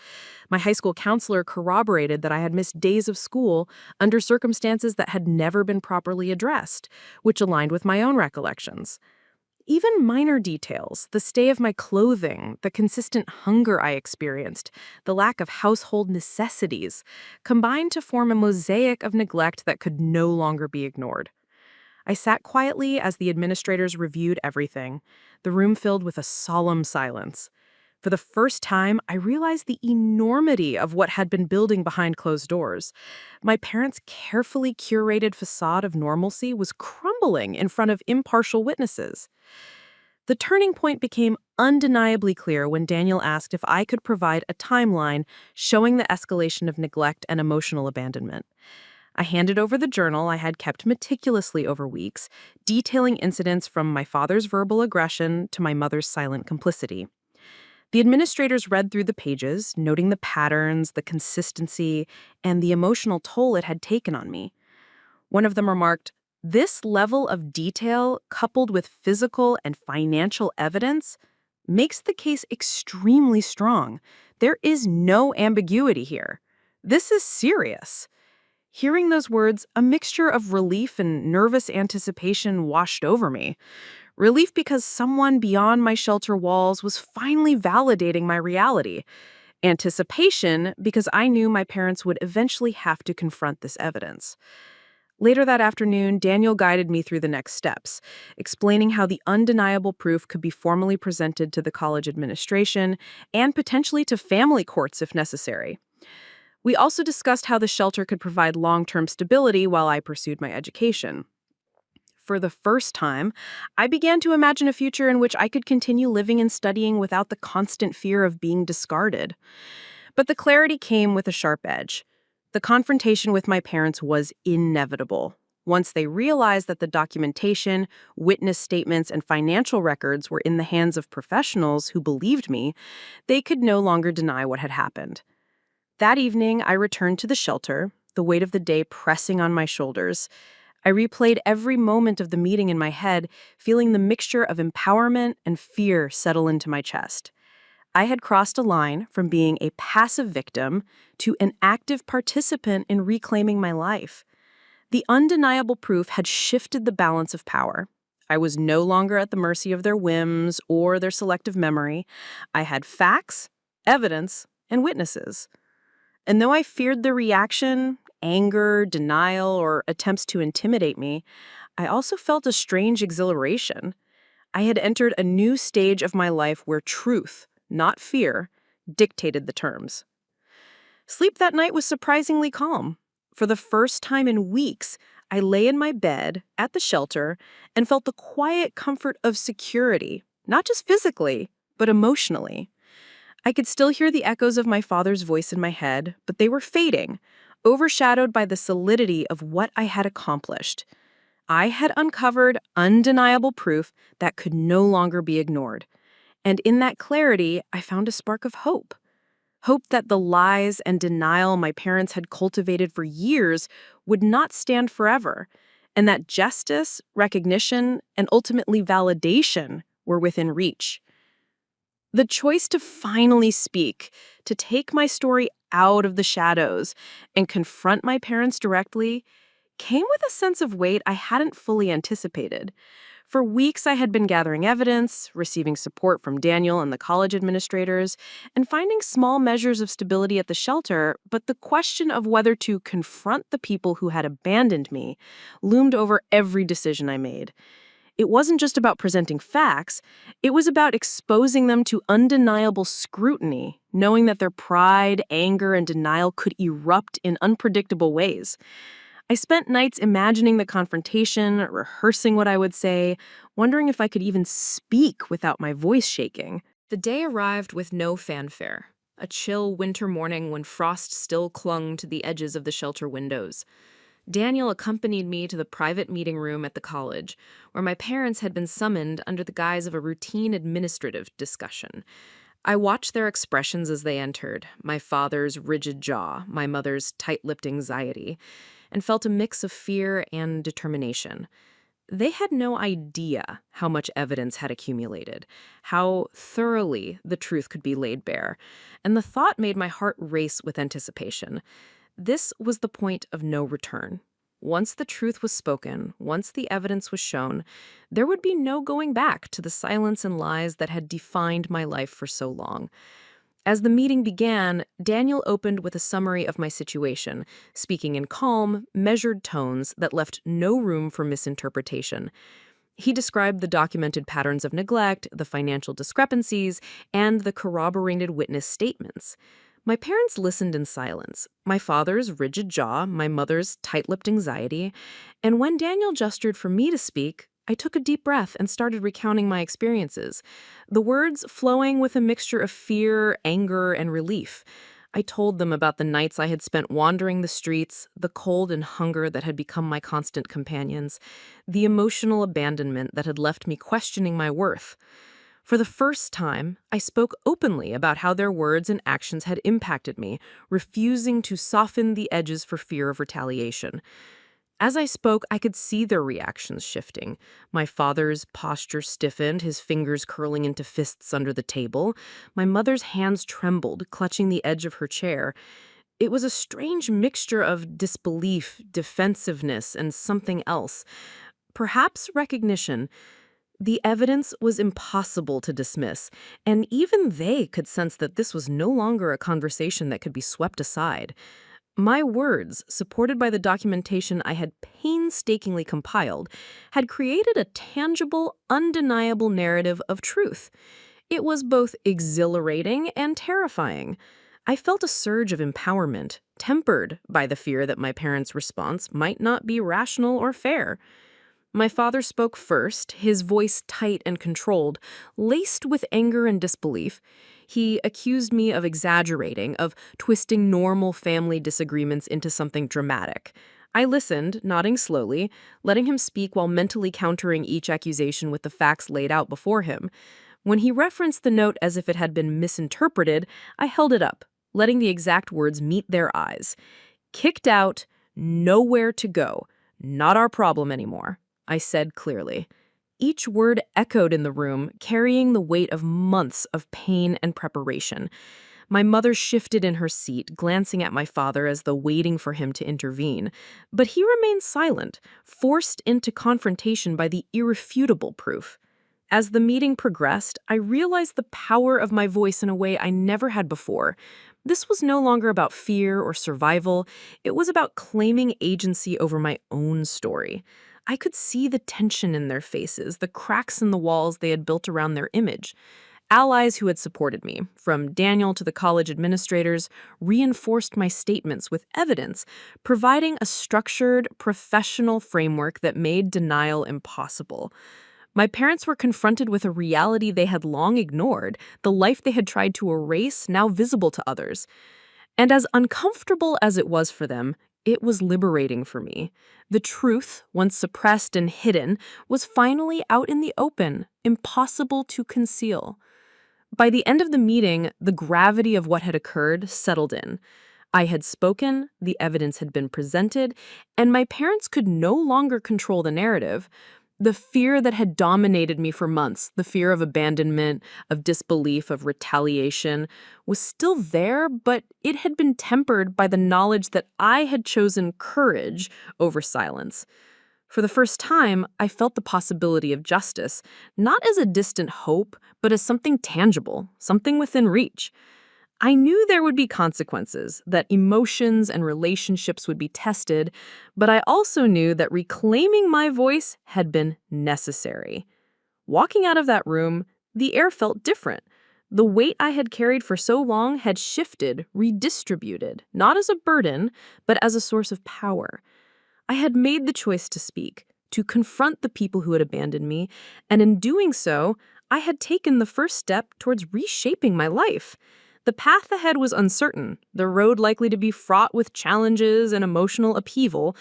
My high school counselor corroborated that I had missed days of school under circumstances that had never been properly addressed, which aligned with my own recollections. Even minor details, the stay of my clothing, the consistent hunger I experienced, the lack of household necessities, combined to form a mosaic of neglect that could no longer be ignored. I sat quietly as the administrators reviewed everything, the room filled with a solemn silence. For the first time, I realized the enormity of what had been building behind closed doors. My parents' carefully curated facade of normalcy was crumbling in front of impartial witnesses. The turning point became undeniably clear when Daniel asked if I could provide a timeline showing the escalation of neglect and emotional abandonment. I handed over the journal I had kept meticulously over weeks, detailing incidents from my father's verbal aggression to my mother's silent complicity. The administrators read through the pages, noting the patterns, the consistency, and the emotional toll it had taken on me. One of them remarked, "This level of detail, coupled with physical and financial evidence, makes the case extremely strong. There is no ambiguity here. This is serious." Hearing those words, a mixture of relief and nervous anticipation washed over me. Relief because someone beyond my shelter walls was finally validating my reality. Anticipation because I knew my parents would eventually have to confront this evidence. Later that afternoon, Daniel guided me through the next steps, explaining how the undeniable proof could be formally presented to the college administration and potentially to family courts if necessary. We also discussed how the shelter could provide long-term stability while I pursued my education. For the first time, I began to imagine a future in which I could continue living and studying without the constant fear of being discarded. But the clarity came with a sharp edge. The confrontation with my parents was inevitable. Once they realized that the documentation, witness statements, and financial records were in the hands of professionals who believed me, they could no longer deny what had happened. That evening, I returned to the shelter, the weight of the day pressing on my shoulders. I replayed every moment of the meeting in my head, feeling the mixture of empowerment and fear settle into my chest. I had crossed a line from being a passive victim to an active participant in reclaiming my life. The undeniable proof had shifted the balance of power. I was no longer at the mercy of their whims or their selective memory. I had facts, evidence, and witnesses. And though I feared the reaction, anger, denial, or attempts to intimidate me, I also felt a strange exhilaration. I had entered a new stage of my life where truth, not fear, dictated the terms. Sleep that night was surprisingly calm. For the first time in weeks, I lay in my bed at the shelter and felt the quiet comfort of security, not just physically, but emotionally. I could still hear the echoes of my father's voice in my head, but they were fading, overshadowed by the solidity of what I had accomplished. I had uncovered undeniable proof that could no longer be ignored. And in that clarity, I found a spark of hope. Hope that the lies and denial my parents had cultivated for years would not stand forever, and that justice, recognition, and ultimately validation were within reach. The choice to finally speak, to take my story out of the shadows and confront my parents directly, came with a sense of weight I hadn't fully anticipated. For weeks, I had been gathering evidence, receiving support from Daniel and the college administrators, and finding small measures of stability at the shelter, but the question of whether to confront the people who had abandoned me loomed over every decision I made. It wasn't just about presenting facts, it was about exposing them to undeniable scrutiny, knowing that their pride, anger, and denial could erupt in unpredictable ways. I spent nights imagining the confrontation, rehearsing what I would say, wondering if I could even speak without my voice shaking. The day arrived with no fanfare, a chill winter morning when frost still clung to the edges of the shelter windows. Daniel accompanied me to the private meeting room at the college, where my parents had been summoned under the guise of a routine administrative discussion. I watched their expressions as they entered, my father's rigid jaw, my mother's tight-lipped anxiety, and felt a mix of fear and determination. They had no idea how much evidence had accumulated, how thoroughly the truth could be laid bare, and the thought made my heart race with anticipation. This was the point of no return. Once the truth was spoken, once the evidence was shown, there would be no going back to the silence and lies that had defined my life for so long. As the meeting began, Daniel opened with a summary of my situation, speaking in calm, measured tones that left no room for misinterpretation. He described the documented patterns of neglect, the financial discrepancies, and the corroborated witness statements. My parents listened in silence, my father's rigid jaw, my mother's tight-lipped anxiety, and when Daniel gestured for me to speak, I took a deep breath and started recounting my experiences, the words flowing with a mixture of fear, anger, and relief. I told them about the nights I had spent wandering the streets, the cold and hunger that had become my constant companions, the emotional abandonment that had left me questioning my worth. For the first time, I spoke openly about how their words and actions had impacted me, refusing to soften the edges for fear of retaliation. As I spoke, I could see their reactions shifting. My father's posture stiffened, his fingers curling into fists under the table. My mother's hands trembled, clutching the edge of her chair. It was a strange mixture of disbelief, defensiveness, and something else. Perhaps recognition. The evidence was impossible to dismiss, and even they could sense that this was no longer a conversation that could be swept aside. My words, supported by the documentation I had painstakingly compiled, had created a tangible, undeniable narrative of truth. It was both exhilarating and terrifying. I felt a surge of empowerment, tempered by the fear that my parents' response might not be rational or fair. My father spoke first, his voice tight and controlled, laced with anger and disbelief. He accused me of exaggerating, of twisting normal family disagreements into something dramatic. I listened, nodding slowly, letting him speak while mentally countering each accusation with the facts laid out before him. When he referenced the note as if it had been misinterpreted, I held it up, letting the exact words meet their eyes. "Kicked out, nowhere to go, not our problem anymore," I said clearly. Each word echoed in the room, carrying the weight of months of pain and preparation. My mother shifted in her seat, glancing at my father as though waiting for him to intervene. But he remained silent, forced into confrontation by the irrefutable proof. As the meeting progressed, I realized the power of my voice in a way I never had before. This was no longer about fear or survival. It was about claiming agency over my own story. I could see the tension in their faces, the cracks in the walls they had built around their image. Allies who had supported me, from Daniel to the college administrators, reinforced my statements with evidence, providing a structured, professional framework that made denial impossible. My parents were confronted with a reality they had long ignored, the life they had tried to erase, now visible to others. And as uncomfortable as it was for them, it was liberating for me. The truth, once suppressed and hidden, was finally out in the open, impossible to conceal. By the end of the meeting, the gravity of what had occurred settled in. I had spoken, the evidence had been presented, and my parents could no longer control the narrative. The fear that had dominated me for months, the fear of abandonment, of disbelief, of retaliation, was still there, but it had been tempered by the knowledge that I had chosen courage over silence. For the first time, I felt the possibility of justice, not as a distant hope, but as something tangible, something within reach. I knew there would be consequences, that emotions and relationships would be tested, but I also knew that reclaiming my voice had been necessary. Walking out of that room, the air felt different. The weight I had carried for so long had shifted, redistributed, not as a burden, but as a source of power. I had made the choice to speak, to confront the people who had abandoned me, and in doing so, I had taken the first step towards reshaping my life. The path ahead was uncertain, the road likely to be fraught with challenges and emotional upheaval,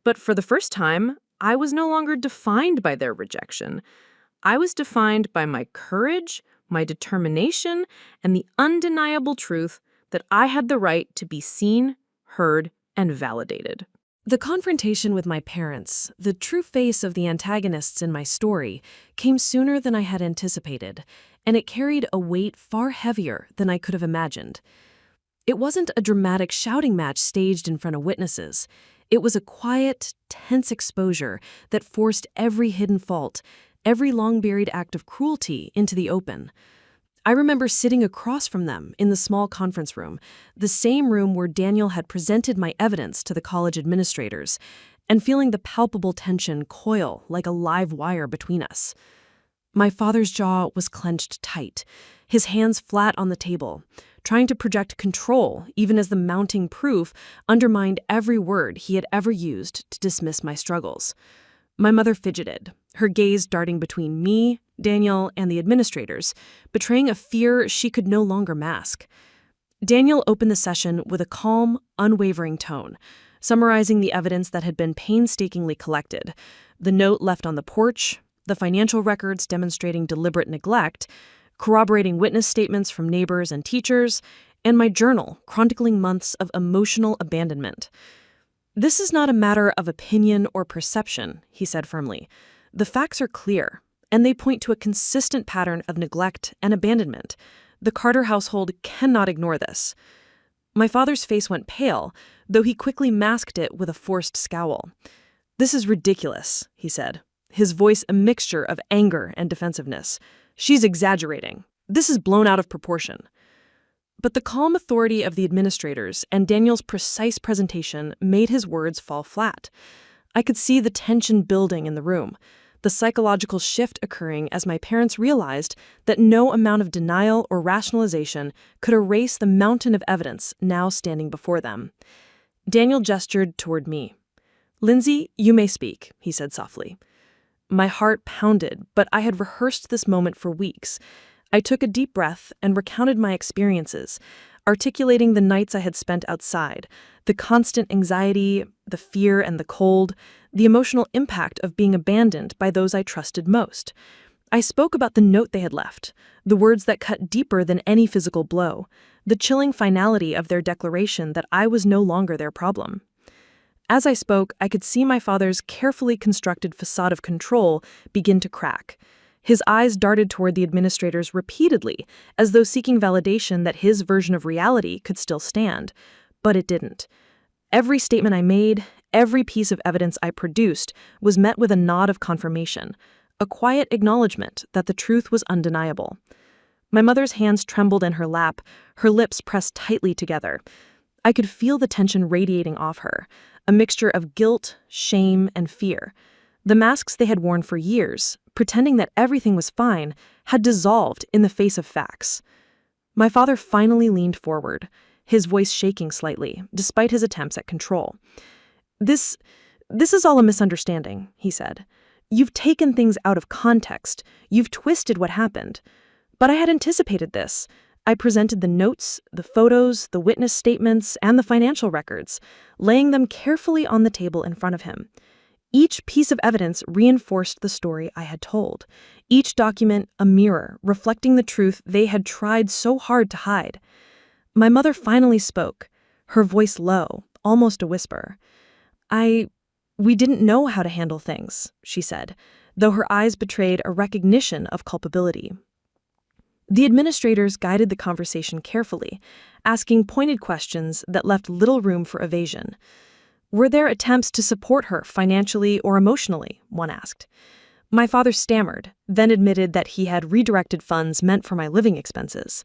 but for the first time, I was no longer defined by their rejection. I was defined by my courage, my determination, and the undeniable truth that I had the right to be seen, heard, and validated. The confrontation with my parents, the true face of the antagonists in my story, came sooner than I had anticipated, and it carried a weight far heavier than I could have imagined. It wasn't a dramatic shouting match staged in front of witnesses. It was a quiet, tense exposure that forced every hidden fault, every long-buried act of cruelty into the open. I remember sitting across from them in the small conference room, the same room where Daniel had presented my evidence to the college administrators, and feeling the palpable tension coil like a live wire between us. My father's jaw was clenched tight, his hands flat on the table, trying to project control even as the mounting proof undermined every word he had ever used to dismiss my struggles. My mother fidgeted, her gaze darting between me, Daniel, and the administrators, betraying a fear she could no longer mask. Daniel opened the session with a calm, unwavering tone, summarizing the evidence that had been painstakingly collected, the note left on the porch, the financial records demonstrating deliberate neglect, corroborating witness statements from neighbors and teachers, and my journal chronicling months of emotional abandonment. "This is not a matter of opinion or perception," he said firmly. "The facts are clear, and they point to a consistent pattern of neglect and abandonment. The Carter household cannot ignore this." My father's face went pale, though he quickly masked it with a forced scowl. "This is ridiculous," he said, his voice a mixture of anger and defensiveness. "She's exaggerating. This is blown out of proportion." But the calm authority of the administrators and Daniel's precise presentation made his words fall flat. I could see the tension building in the room, the psychological shift occurring as my parents realized that no amount of denial or rationalization could erase the mountain of evidence now standing before them. Daniel gestured toward me. "Lindsey, you may speak," he said softly. My heart pounded, but I had rehearsed this moment for weeks. I took a deep breath and recounted my experiences, articulating the nights I had spent outside, the constant anxiety, the fear and the cold, the emotional impact of being abandoned by those I trusted most. I spoke about the note they had left, the words that cut deeper than any physical blow, the chilling finality of their declaration that I was no longer their problem. As I spoke, I could see my father's carefully constructed facade of control begin to crack. His eyes darted toward the administrators repeatedly, as though seeking validation that his version of reality could still stand. But it didn't. Every statement I made, every piece of evidence I produced, was met with a nod of confirmation, a quiet acknowledgement that the truth was undeniable. My mother's hands trembled in her lap, her lips pressed tightly together. I could feel the tension radiating off her, a mixture of guilt, shame, and fear. The masks they had worn for years, pretending that everything was fine, had dissolved in the face of facts. My father finally leaned forward, his voice shaking slightly, despite his attempts at control. This is all a misunderstanding," he said. "You've taken things out of context. You've twisted what happened. But I had anticipated this. I presented the notes, the photos, the witness statements, and the financial records, laying them carefully on the table in front of him. Each piece of evidence reinforced the story I had told, each document a mirror reflecting the truth they had tried so hard to hide. My mother finally spoke, her voice low, almost a whisper. We didn't know how to handle things," she said, though her eyes betrayed a recognition of culpability. The administrators guided the conversation carefully, asking pointed questions that left little room for evasion. "Were there attempts to support her financially or emotionally?" one asked. My father stammered, then admitted that he had redirected funds meant for my living expenses.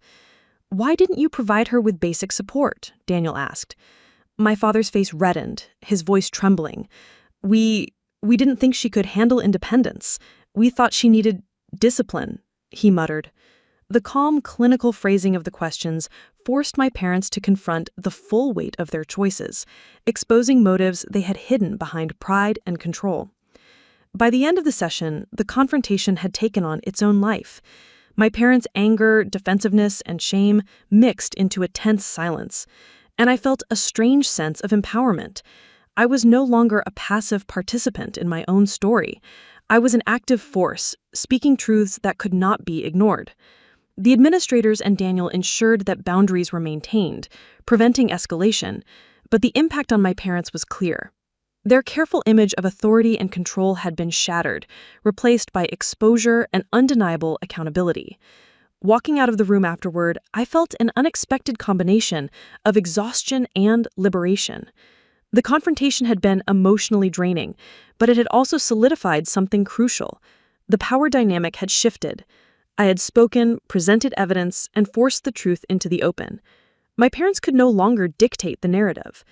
"Why didn't you provide her with basic support?" Daniel asked. My father's face reddened, his voice trembling. We didn't think she could handle independence. We thought she needed discipline," he muttered. The calm, clinical phrasing of the questions forced my parents to confront the full weight of their choices, exposing motives they had hidden behind pride and control. By the end of the session, the confrontation had taken on its own life. My parents' anger, defensiveness, and shame mixed into a tense silence, and I felt a strange sense of empowerment. I was no longer a passive participant in my own story. I was an active force, speaking truths that could not be ignored. The administrators and Daniel ensured that boundaries were maintained, preventing escalation, but the impact on my parents was clear. Their careful image of authority and control had been shattered, replaced by exposure and undeniable accountability. Walking out of the room afterward, I felt an unexpected combination of exhaustion and liberation. The confrontation had been emotionally draining, but it had also solidified something crucial. The power dynamic had shifted. I had spoken, presented evidence, and forced the truth into the open. My parents could no longer dictate the narrative.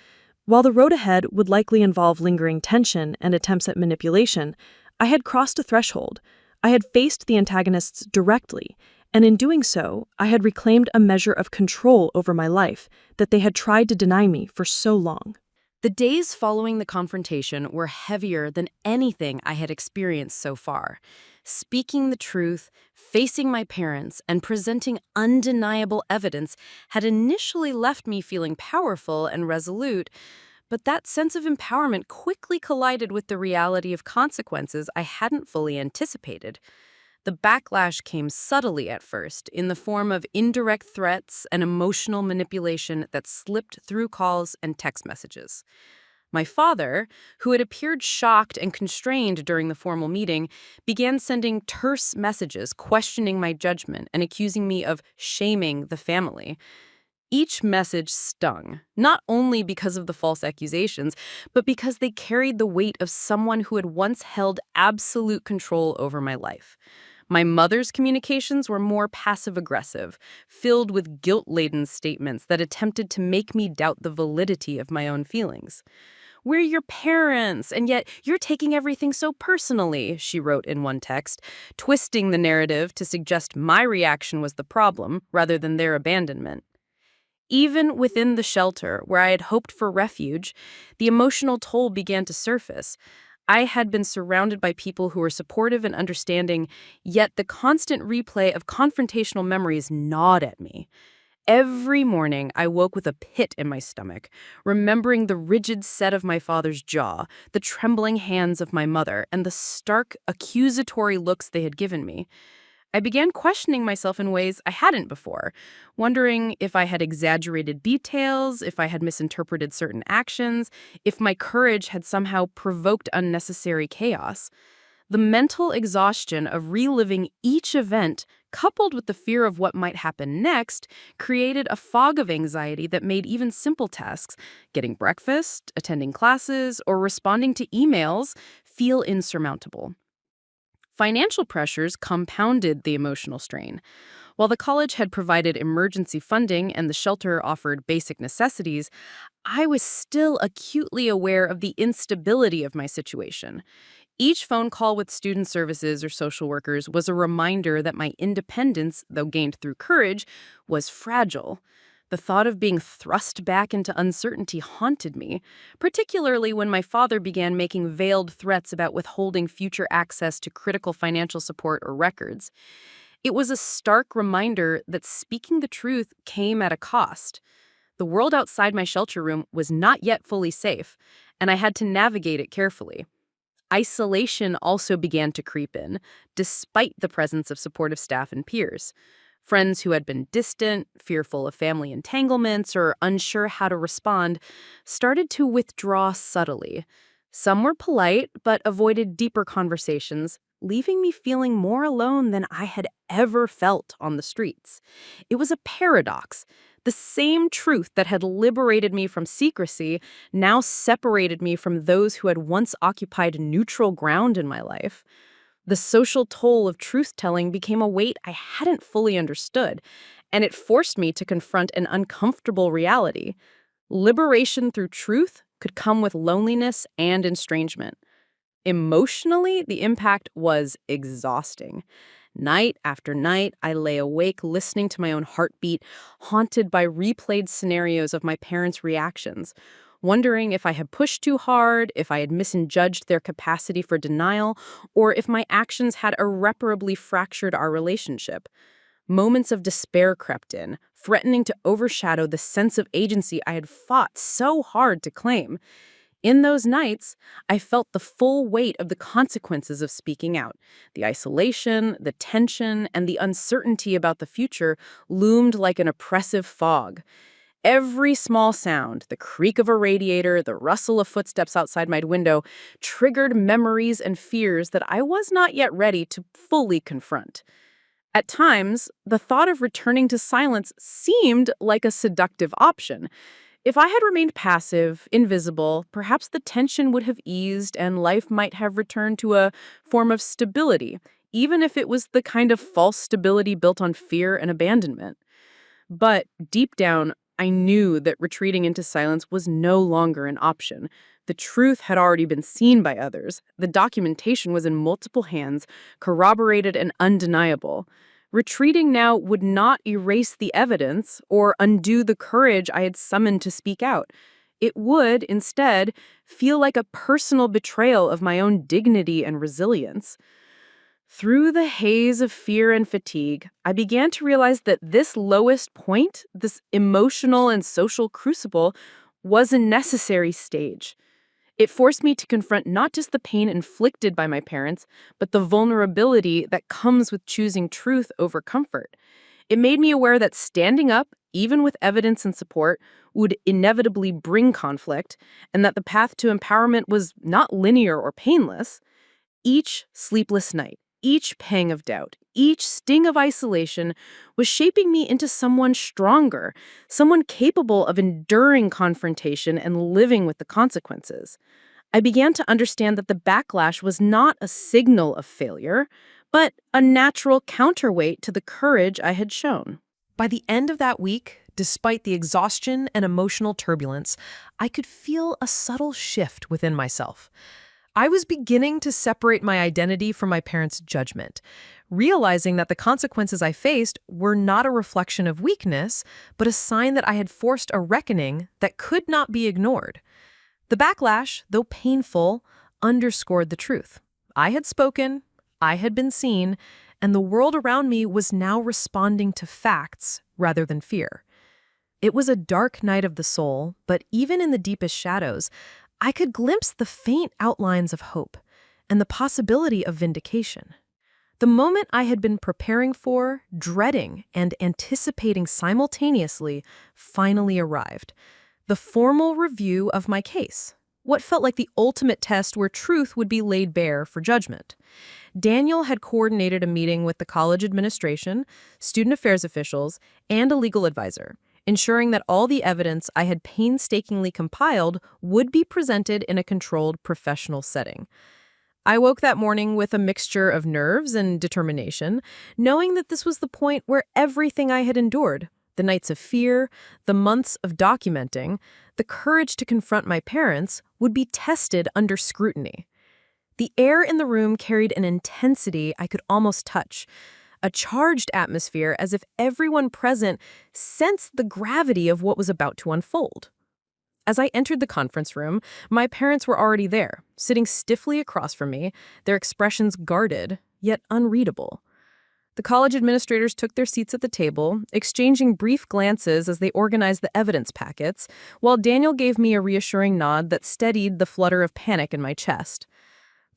While the road ahead would likely involve lingering tension and attempts at manipulation, I had crossed a threshold. I had faced the antagonists directly, and in doing so, I had reclaimed a measure of control over my life that they had tried to deny me for so long. The days following the confrontation were heavier than anything I had experienced so far. Speaking the truth, facing my parents, and presenting undeniable evidence had initially left me feeling powerful and resolute, but that sense of empowerment quickly collided with the reality of consequences I hadn't fully anticipated. The backlash came subtly at first, in the form of indirect threats and emotional manipulation that slipped through calls and text messages. My father, who had appeared shocked and constrained during the formal meeting, began sending terse messages questioning my judgment and accusing me of shaming the family. Each message stung, not only because of the false accusations, but because they carried the weight of someone who had once held absolute control over my life. My mother's communications were more passive-aggressive, filled with guilt-laden statements that attempted to make me doubt the validity of my own feelings. "We're your parents, and yet you're taking everything so personally," she wrote in one text, twisting the narrative to suggest my reaction was the problem rather than their abandonment. Even within the shelter, where I had hoped for refuge, the emotional toll began to surface. I had been surrounded by people who were supportive and understanding, yet the constant replay of confrontational memories gnawed at me. Every morning, I woke with a pit in my stomach, remembering the rigid set of my father's jaw, the trembling hands of my mother, and the stark, accusatory looks they had given me. I began questioning myself in ways I hadn't before, wondering if I had exaggerated details, if I had misinterpreted certain actions, if my courage had somehow provoked unnecessary chaos. The mental exhaustion of reliving each event, coupled with the fear of what might happen next, created a fog of anxiety that made even simple tasks, getting breakfast, attending classes, or responding to emails, feel insurmountable. Financial pressures compounded the emotional strain. While the college had provided emergency funding and the shelter offered basic necessities, I was still acutely aware of the instability of my situation. Each phone call with student services or social workers was a reminder that my independence, though gained through courage, was fragile. The thought of being thrust back into uncertainty haunted me, particularly when my father began making veiled threats about withholding future access to critical financial support or records. It was a stark reminder that speaking the truth came at a cost. The world outside my shelter room was not yet fully safe, and I had to navigate it carefully. Isolation also began to creep in, despite the presence of supportive staff and peers. Friends who had been distant, fearful of family entanglements, or unsure how to respond, started to withdraw subtly. Some were polite, but avoided deeper conversations, leaving me feeling more alone than I had ever felt on the streets. It was a paradox. The same truth that had liberated me from secrecy now separated me from those who had once occupied neutral ground in my life. The social toll of truth-telling became a weight I hadn't fully understood, and it forced me to confront an uncomfortable reality. Liberation through truth could come with loneliness and estrangement. Emotionally, the impact was exhausting. Night after night, I lay awake listening to my own heartbeat, haunted by replayed scenarios of my parents' reactions, wondering if I had pushed too hard, if I had misjudged their capacity for denial, or if my actions had irreparably fractured our relationship. Moments of despair crept in, threatening to overshadow the sense of agency I had fought so hard to claim. In those nights, I felt the full weight of the consequences of speaking out. The isolation, the tension, and the uncertainty about the future loomed like an oppressive fog. Every small sound, the creak of a radiator, the rustle of footsteps outside my window, triggered memories and fears that I was not yet ready to fully confront. At times, the thought of returning to silence seemed like a seductive option. If I had remained passive, invisible, perhaps the tension would have eased and life might have returned to a form of stability, even if it was the kind of false stability built on fear and abandonment. But deep down, I knew that retreating into silence was no longer an option. The truth had already been seen by others. The documentation was in multiple hands, corroborated and undeniable. Retreating now would not erase the evidence or undo the courage I had summoned to speak out. It would, instead, feel like a personal betrayal of my own dignity and resilience. Through the haze of fear and fatigue, I began to realize that this lowest point, this emotional and social crucible, was a necessary stage. It forced me to confront not just the pain inflicted by my parents, but the vulnerability that comes with choosing truth over comfort. It made me aware that standing up, even with evidence and support, would inevitably bring conflict, and that the path to empowerment was not linear or painless. Each sleepless night, each pang of doubt, each sting of isolation was shaping me into someone stronger, someone capable of enduring confrontation and living with the consequences. I began to understand that the backlash was not a signal of failure, but a natural counterweight to the courage I had shown. By the end of that week, despite the exhaustion and emotional turbulence, I could feel a subtle shift within myself. I was beginning to separate my identity from my parents' judgment, realizing that the consequences I faced were not a reflection of weakness, but a sign that I had forced a reckoning that could not be ignored. The backlash, though painful, underscored the truth. I had spoken, I had been seen, and the world around me was now responding to facts rather than fear. It was a dark night of the soul, but even in the deepest shadows, I could glimpse the faint outlines of hope and the possibility of vindication. The moment I had been preparing for, dreading, and anticipating simultaneously finally arrived. The formal review of my case, what felt like the ultimate test where truth would be laid bare for judgment. Daniel had coordinated a meeting with the college administration, student affairs officials, and a legal advisor, ensuring that all the evidence I had painstakingly compiled would be presented in a controlled professional setting. I woke that morning with a mixture of nerves and determination, knowing that this was the point where everything I had endured, the nights of fear, the months of documenting, the courage to confront my parents, would be tested under scrutiny. The air in the room carried an intensity I could almost touch, a charged atmosphere as if everyone present sensed the gravity of what was about to unfold. As I entered the conference room, my parents were already there, sitting stiffly across from me, their expressions guarded, yet unreadable. The college administrators took their seats at the table, exchanging brief glances as they organized the evidence packets, while Daniel gave me a reassuring nod that steadied the flutter of panic in my chest.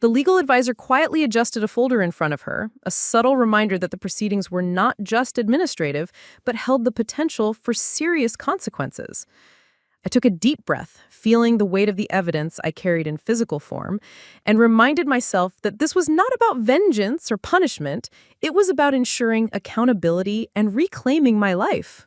The legal advisor quietly adjusted a folder in front of her, a subtle reminder that the proceedings were not just administrative, but held the potential for serious consequences. I took a deep breath, feeling the weight of the evidence I carried in physical form, and reminded myself that this was not about vengeance or punishment, it was about ensuring accountability and reclaiming my life.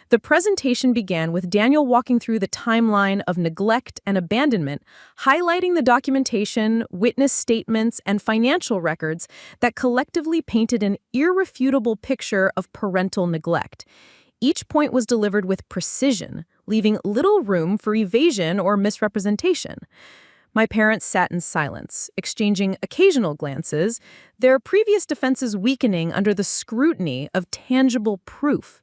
The presentation began with Daniel walking through the timeline of neglect and abandonment, highlighting the documentation, witness statements, and financial records that collectively painted an irrefutable picture of parental neglect. Each point was delivered with precision, leaving little room for evasion or misrepresentation. My parents sat in silence, exchanging occasional glances, their previous defenses weakening under the scrutiny of tangible proof.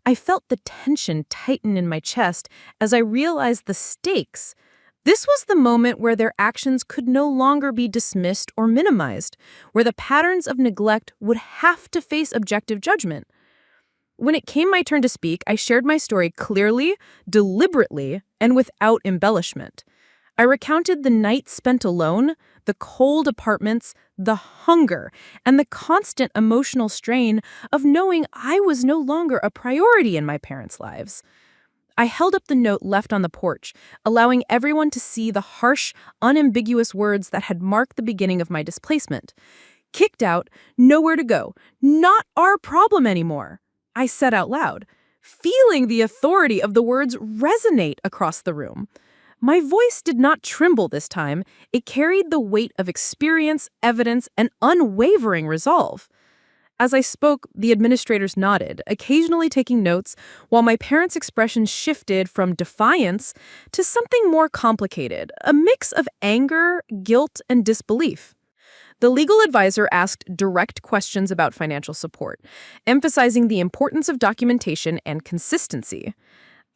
I felt the tension tighten in my chest as I realized the stakes. This was the moment where their actions could no longer be dismissed or minimized, where the patterns of neglect would have to face objective judgment. When it came my turn to speak, I shared my story clearly, deliberately, and without embellishment. I recounted the nights spent alone, the cold apartments, the hunger, and the constant emotional strain of knowing I was no longer a priority in my parents' lives. I held up the note left on the porch, allowing everyone to see the harsh, unambiguous words that had marked the beginning of my displacement. Kicked out, nowhere to go, not our problem anymore, I said out loud, feeling the authority of the words resonate across the room. My voice did not tremble this time. It carried the weight of experience, evidence, and unwavering resolve. As I spoke, the administrators nodded, occasionally taking notes, while my parents' expressions shifted from defiance to something more complicated, a mix of anger, guilt, and disbelief. The legal advisor asked direct questions about financial support, emphasizing the importance of documentation and consistency.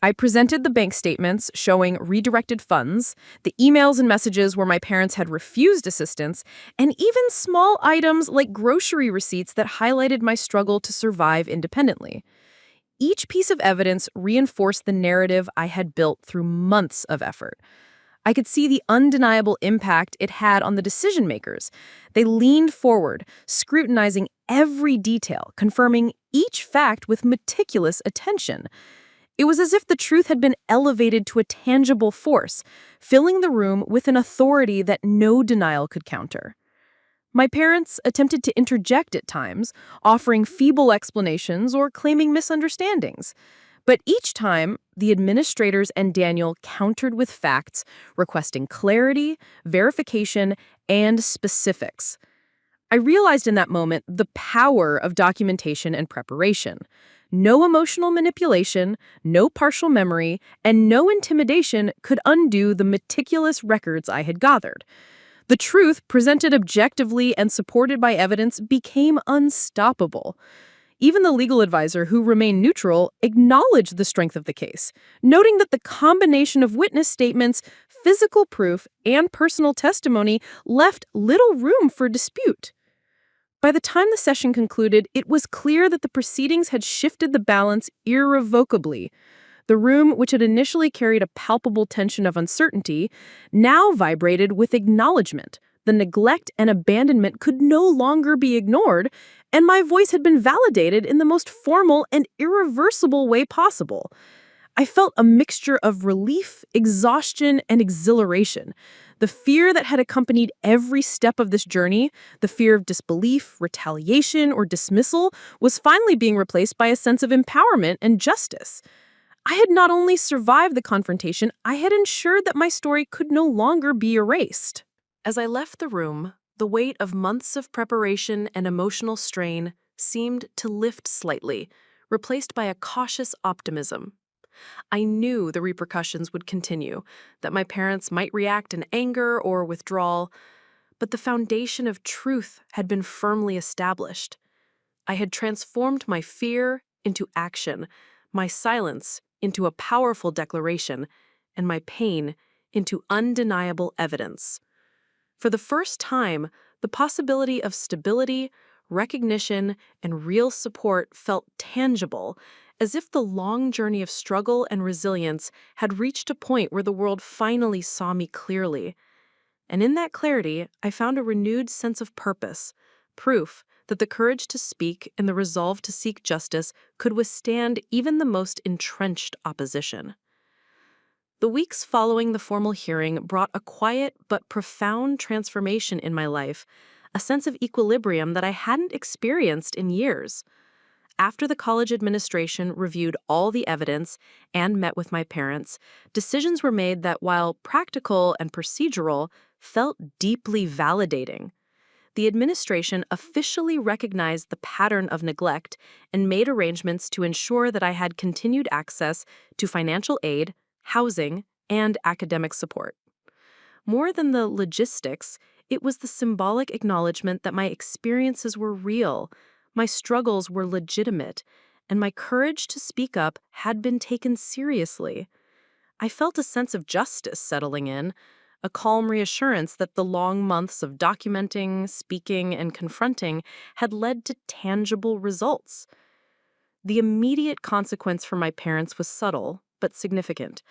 I presented the bank statements showing redirected funds, the emails and messages where my parents had refused assistance, and even small items like grocery receipts that highlighted my struggle to survive independently. Each piece of evidence reinforced the narrative I had built through months of effort. I could see the undeniable impact it had on the decision makers. They leaned forward, scrutinizing every detail, confirming each fact with meticulous attention. It was as if the truth had been elevated to a tangible force, filling the room with an authority that no denial could counter. My parents attempted to interject at times, offering feeble explanations or claiming misunderstandings. But each time, the administrators and Daniel countered with facts, requesting clarity, verification, and specifics. I realized in that moment the power of documentation and preparation. No emotional manipulation, no partial memory, and no intimidation could undo the meticulous records I had gathered. The truth, presented objectively and supported by evidence, became unstoppable. Even the legal advisor, who remained neutral, acknowledged the strength of the case, noting that the combination of witness statements, physical proof, and personal testimony left little room for dispute. By the time the session concluded, it was clear that the proceedings had shifted the balance irrevocably. The room, which had initially carried a palpable tension of uncertainty, now vibrated with acknowledgement. The neglect and abandonment could no longer be ignored, and my voice had been validated in the most formal and irreversible way possible. I felt a mixture of relief, exhaustion, and exhilaration. The fear that had accompanied every step of this journey, the fear of disbelief, retaliation, or dismissal, was finally being replaced by a sense of empowerment and justice. I had not only survived the confrontation, I had ensured that my story could no longer be erased. As I left the room, the weight of months of preparation and emotional strain seemed to lift slightly, replaced by a cautious optimism. I knew the repercussions would continue, that my parents might react in anger or withdrawal, but the foundation of truth had been firmly established. I had transformed my fear into action, my silence into a powerful declaration, and my pain into undeniable evidence. For the first time, the possibility of stability, recognition, and real support felt tangible, as if the long journey of struggle and resilience had reached a point where the world finally saw me clearly. And in that clarity, I found a renewed sense of purpose, proof that the courage to speak and the resolve to seek justice could withstand even the most entrenched opposition. The weeks following the formal hearing brought a quiet but profound transformation in my life, a sense of equilibrium that I hadn't experienced in years. After the college administration reviewed all the evidence and met with my parents, decisions were made that, while practical and procedural, felt deeply validating. The administration officially recognized the pattern of neglect and made arrangements to ensure that I had continued access to financial aid, housing, and academic support. More than the logistics, it was the symbolic acknowledgement that my experiences were real, my struggles were legitimate, and my courage to speak up had been taken seriously. I felt a sense of justice settling in, a calm reassurance that the long months of documenting, speaking, and confronting had led to tangible results. The immediate consequence for my parents was subtle, but significant.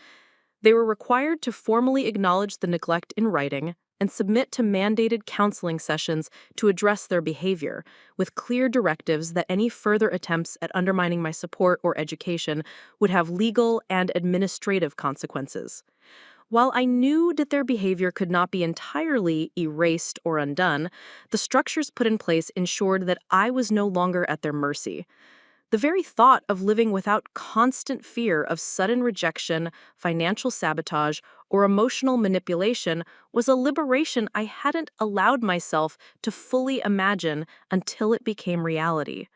They were required to formally acknowledge the neglect in writing and submit to mandated counseling sessions to address their behavior, with clear directives that any further attempts at undermining my support or education would have legal and administrative consequences. While I knew that their behavior could not be entirely erased or undone, the structures put in place ensured that I was no longer at their mercy. The very thought of living without constant fear of sudden rejection, financial sabotage, or emotional manipulation was a liberation I hadn't allowed myself to fully imagine until it became reality.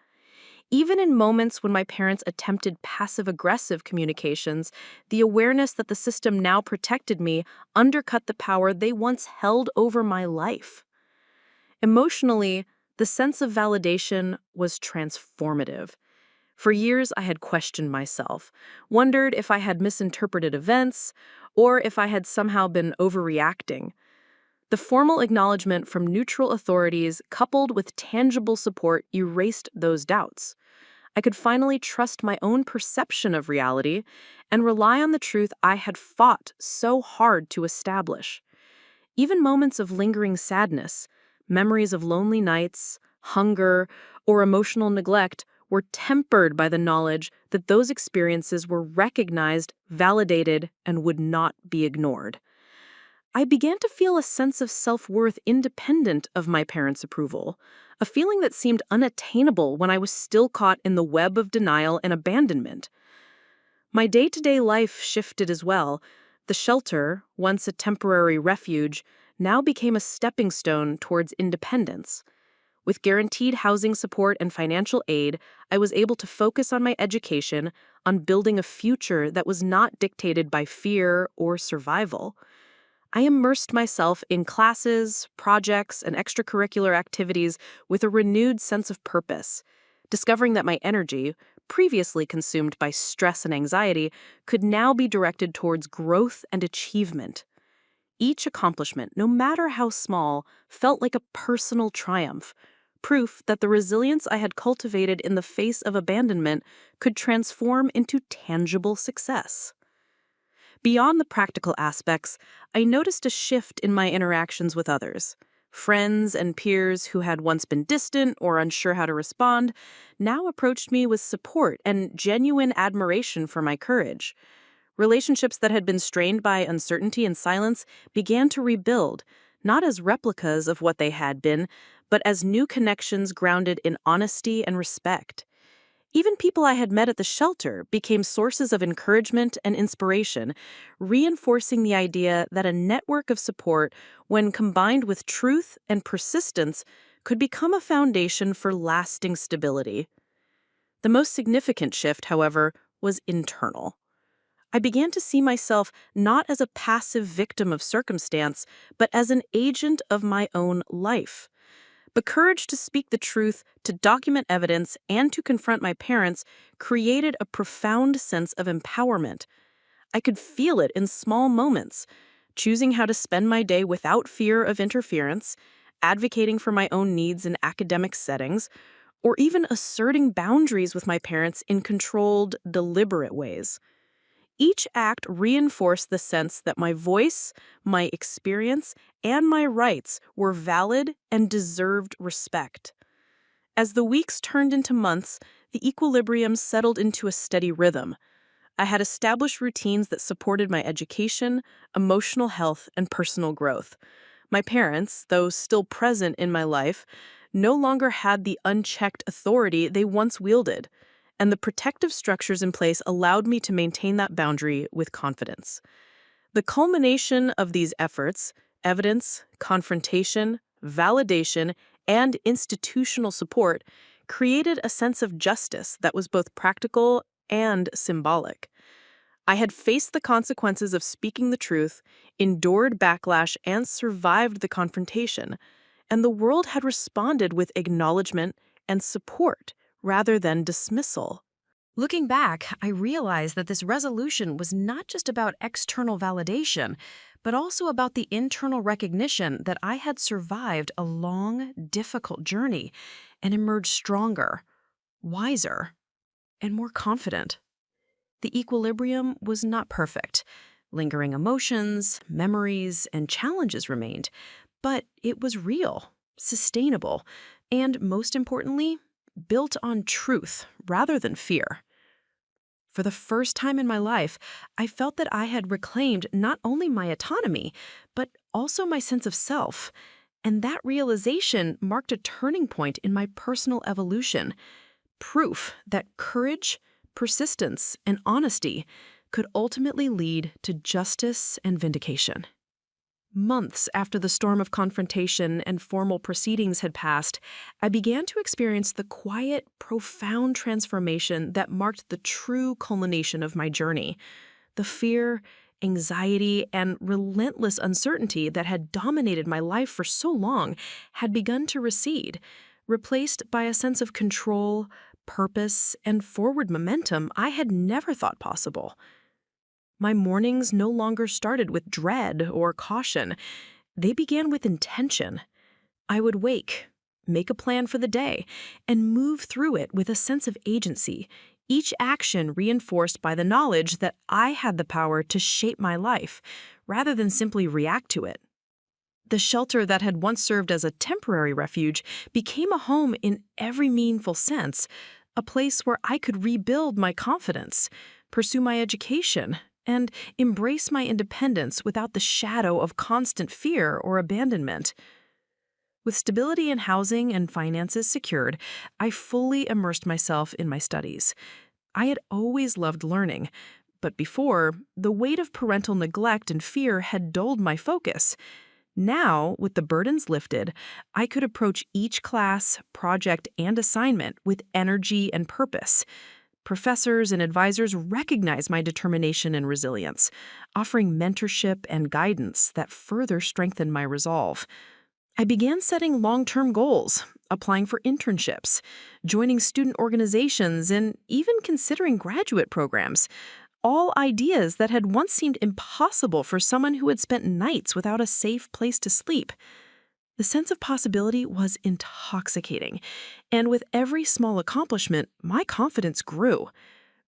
Even in moments when my parents attempted passive-aggressive communications, the awareness that the system now protected me undercut the power they once held over my life. Emotionally, the sense of validation was transformative. For years, I had questioned myself, wondered if I had misinterpreted events, or if I had somehow been overreacting. The formal acknowledgement from neutral authorities, coupled with tangible support, erased those doubts. I could finally trust my own perception of reality and rely on the truth I had fought so hard to establish. Even moments of lingering sadness, memories of lonely nights, hunger, or emotional neglect were tempered by the knowledge that those experiences were recognized, validated, and would not be ignored. I began to feel a sense of self-worth independent of my parents' approval, a feeling that seemed unattainable when I was still caught in the web of denial and abandonment. My day-to-day life shifted as well. The shelter, once a temporary refuge, now became a stepping stone towards independence. With guaranteed housing support and financial aid, I was able to focus on my education, on building a future that was not dictated by fear or survival. I immersed myself in classes, projects, and extracurricular activities with a renewed sense of purpose, discovering that my energy, previously consumed by stress and anxiety, could now be directed towards growth and achievement. Each accomplishment, no matter how small, felt like a personal triumph, proof that the resilience I had cultivated in the face of abandonment could transform into tangible success. Beyond the practical aspects, I noticed a shift in my interactions with others. Friends and peers who had once been distant or unsure how to respond now approached me with support and genuine admiration for my courage. Relationships that had been strained by uncertainty and silence began to rebuild, not as replicas of what they had been, but as new connections grounded in honesty and respect. Even people I had met at the shelter became sources of encouragement and inspiration, reinforcing the idea that a network of support, when combined with truth and persistence, could become a foundation for lasting stability. The most significant shift, however, was internal. I began to see myself not as a passive victim of circumstance, but as an agent of my own life. The courage to speak the truth, to document evidence, and to confront my parents created a profound sense of empowerment. I could feel it in small moments, choosing how to spend my day without fear of interference, advocating for my own needs in academic settings, or even asserting boundaries with my parents in controlled, deliberate ways. Each act reinforced the sense that my voice, my experience, and my rights were valid and deserved respect. As the weeks turned into months, the equilibrium settled into a steady rhythm. I had established routines that supported my education, emotional health, and personal growth. My parents, though still present in my life, no longer had the unchecked authority they once wielded. and the protective structures in place allowed me to maintain that boundary with confidence. The culmination of these efforts, evidence, confrontation, validation, and institutional support, created a sense of justice that was both practical and symbolic. I had faced the consequences of speaking the truth, endured backlash, and survived the confrontation, and the world had responded with acknowledgement and support rather than dismissal. Looking back, I realized that this resolution was not just about external validation, but also about the internal recognition that I had survived a long, difficult journey and emerged stronger, wiser, and more confident. The equilibrium was not perfect. Lingering emotions, memories, and challenges remained, but it was real, sustainable, and most importantly, built on truth rather than fear. For the first time in my life, I felt that I had reclaimed not only my autonomy, but also my sense of self. And that realization marked a turning point in my personal evolution, proof that courage, persistence, and honesty could ultimately lead to justice and vindication. Months after the storm of confrontation and formal proceedings had passed, I began to experience the quiet, profound transformation that marked the true culmination of my journey. The fear, anxiety, and relentless uncertainty that had dominated my life for so long had begun to recede, replaced by a sense of control, purpose, and forward momentum I had never thought possible. My mornings no longer started with dread or caution. They began with intention. I would wake, make a plan for the day, and move through it with a sense of agency, each action reinforced by the knowledge that I had the power to shape my life, rather than simply react to it. The shelter that had once served as a temporary refuge became a home in every meaningful sense, a place where I could rebuild my confidence, pursue my education, and embrace my independence without the shadow of constant fear or abandonment. With stability in housing and finances secured, I fully immersed myself in my studies. I had always loved learning, but before, the weight of parental neglect and fear had dulled my focus. Now, with the burdens lifted, I could approach each class, project, and assignment with energy and purpose. Professors and advisors recognize my determination and resilience, offering mentorship and guidance that further strengthened my resolve. I began setting long-term goals, applying for internships, joining student organizations, and even considering graduate programs, all ideas that had once seemed impossible for someone who had spent nights without a safe place to sleep. The sense of possibility was intoxicating, and with every small accomplishment, my confidence grew,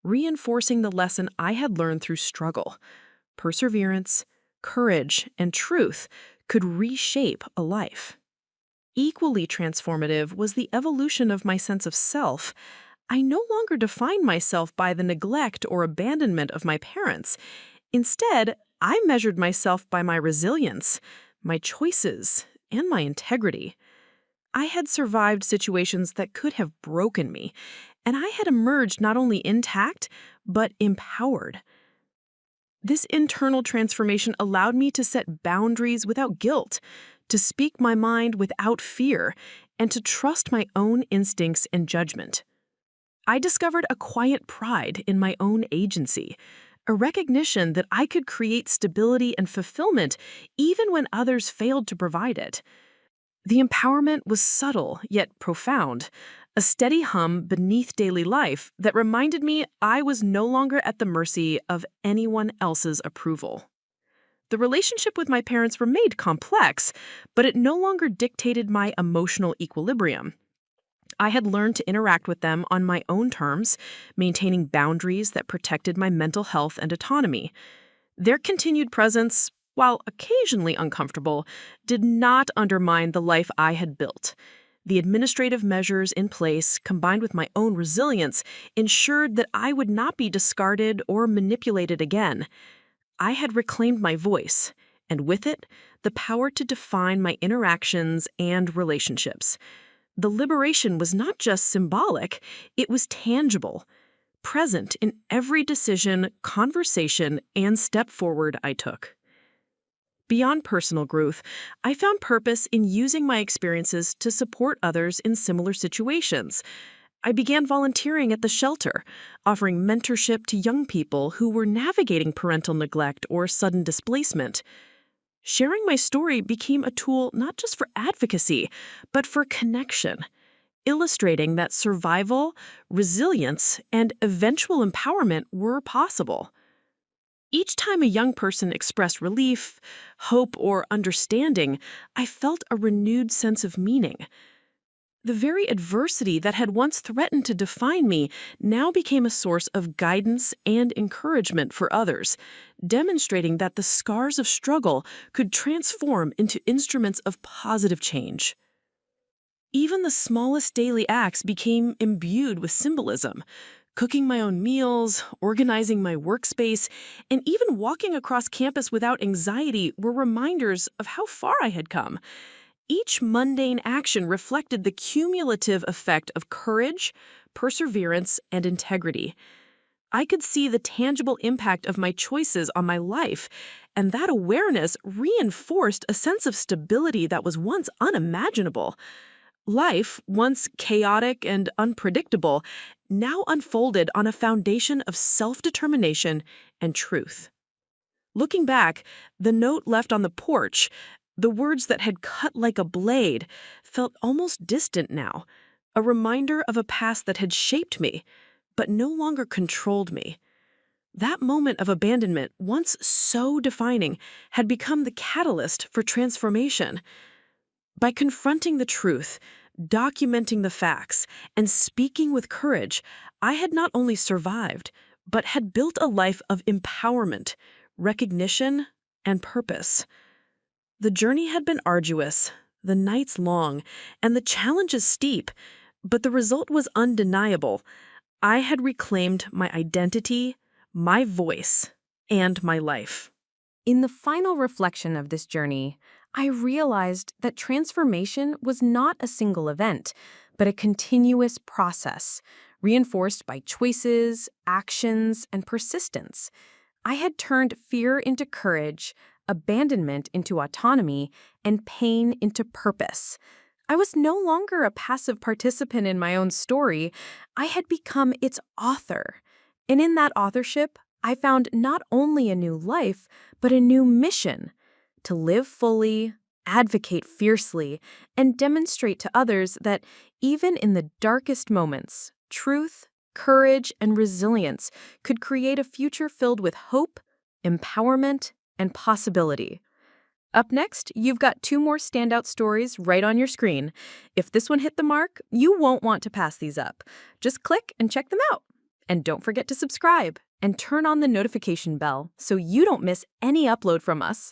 reinforcing the lesson I had learned through struggle. Perseverance, courage, and truth could reshape a life. Equally transformative was the evolution of my sense of self. I no longer defined myself by the neglect or abandonment of my parents. Instead, I measured myself by my resilience, my choices, and my integrity. I had survived situations that could have broken me, and I had emerged not only intact, but empowered. This internal transformation allowed me to set boundaries without guilt, to speak my mind without fear, and to trust my own instincts and judgment. I discovered a quiet pride in my own agency, a recognition that I could create stability and fulfillment even when others failed to provide it. The empowerment was subtle yet profound, a steady hum beneath daily life that reminded me I was no longer at the mercy of anyone else's approval. The relationship with my parents remained complex, but it no longer dictated my emotional equilibrium. I had learned to interact with them on my own terms, maintaining boundaries that protected my mental health and autonomy. Their continued presence, while occasionally uncomfortable, did not undermine the life I had built. The administrative measures in place, combined with my own resilience, ensured that I would not be discarded or manipulated again. I had reclaimed my voice, and with it, the power to define my interactions and relationships. The liberation was not just symbolic, it was tangible. present in every decision, conversation, and step forward I took. Beyond personal growth, I found purpose in using my experiences to support others in similar situations. I began volunteering at the shelter, offering mentorship to young people who were navigating parental neglect or sudden displacement. Sharing my story became a tool not just for advocacy, but for connection, illustrating that survival, resilience, and eventual empowerment were possible. Each time a young person expressed relief, hope, or understanding, I felt a renewed sense of meaning. The very adversity that had once threatened to define me now became a source of guidance and encouragement for others, demonstrating that the scars of struggle could transform into instruments of positive change. Even the smallest daily acts became imbued with symbolism. Cooking my own meals, organizing my workspace, and even walking across campus without anxiety were reminders of how far I had come. Each mundane action reflected the cumulative effect of courage, perseverance, and integrity. I could see the tangible impact of my choices on my life, and that awareness reinforced a sense of stability that was once unimaginable. Life, once chaotic and unpredictable, now unfolded on a foundation of self-determination and truth. Looking back, the note left on the porch, the words that had cut like a blade, felt almost distant now, a reminder of a past that had shaped me, but no longer controlled me. That moment of abandonment, once so defining, had become the catalyst for transformation. By confronting the truth, documenting the facts, and speaking with courage, I had not only survived, but had built a life of empowerment, recognition, and purpose. The journey had been arduous, the nights long, and the challenges steep, but the result was undeniable. I had reclaimed my identity, my voice, and my life. In the final reflection of this journey, I realized that transformation was not a single event, but a continuous process, reinforced by choices, actions, and persistence. I had turned fear into courage, abandonment into autonomy, and pain into purpose. I was no longer a passive participant in my own story. I had become its author. And in that authorship, I found not only a new life, but a new mission: to live fully, advocate fiercely, and demonstrate to others that even in the darkest moments, truth, courage, and resilience could create a future filled with hope, empowerment, and possibility. Up next, you've got 2 more standout stories right on your screen. If this one hit the mark, you won't want to pass these up. Just click and check them out. And don't forget to subscribe and turn on the notification bell so you don't miss any upload from us.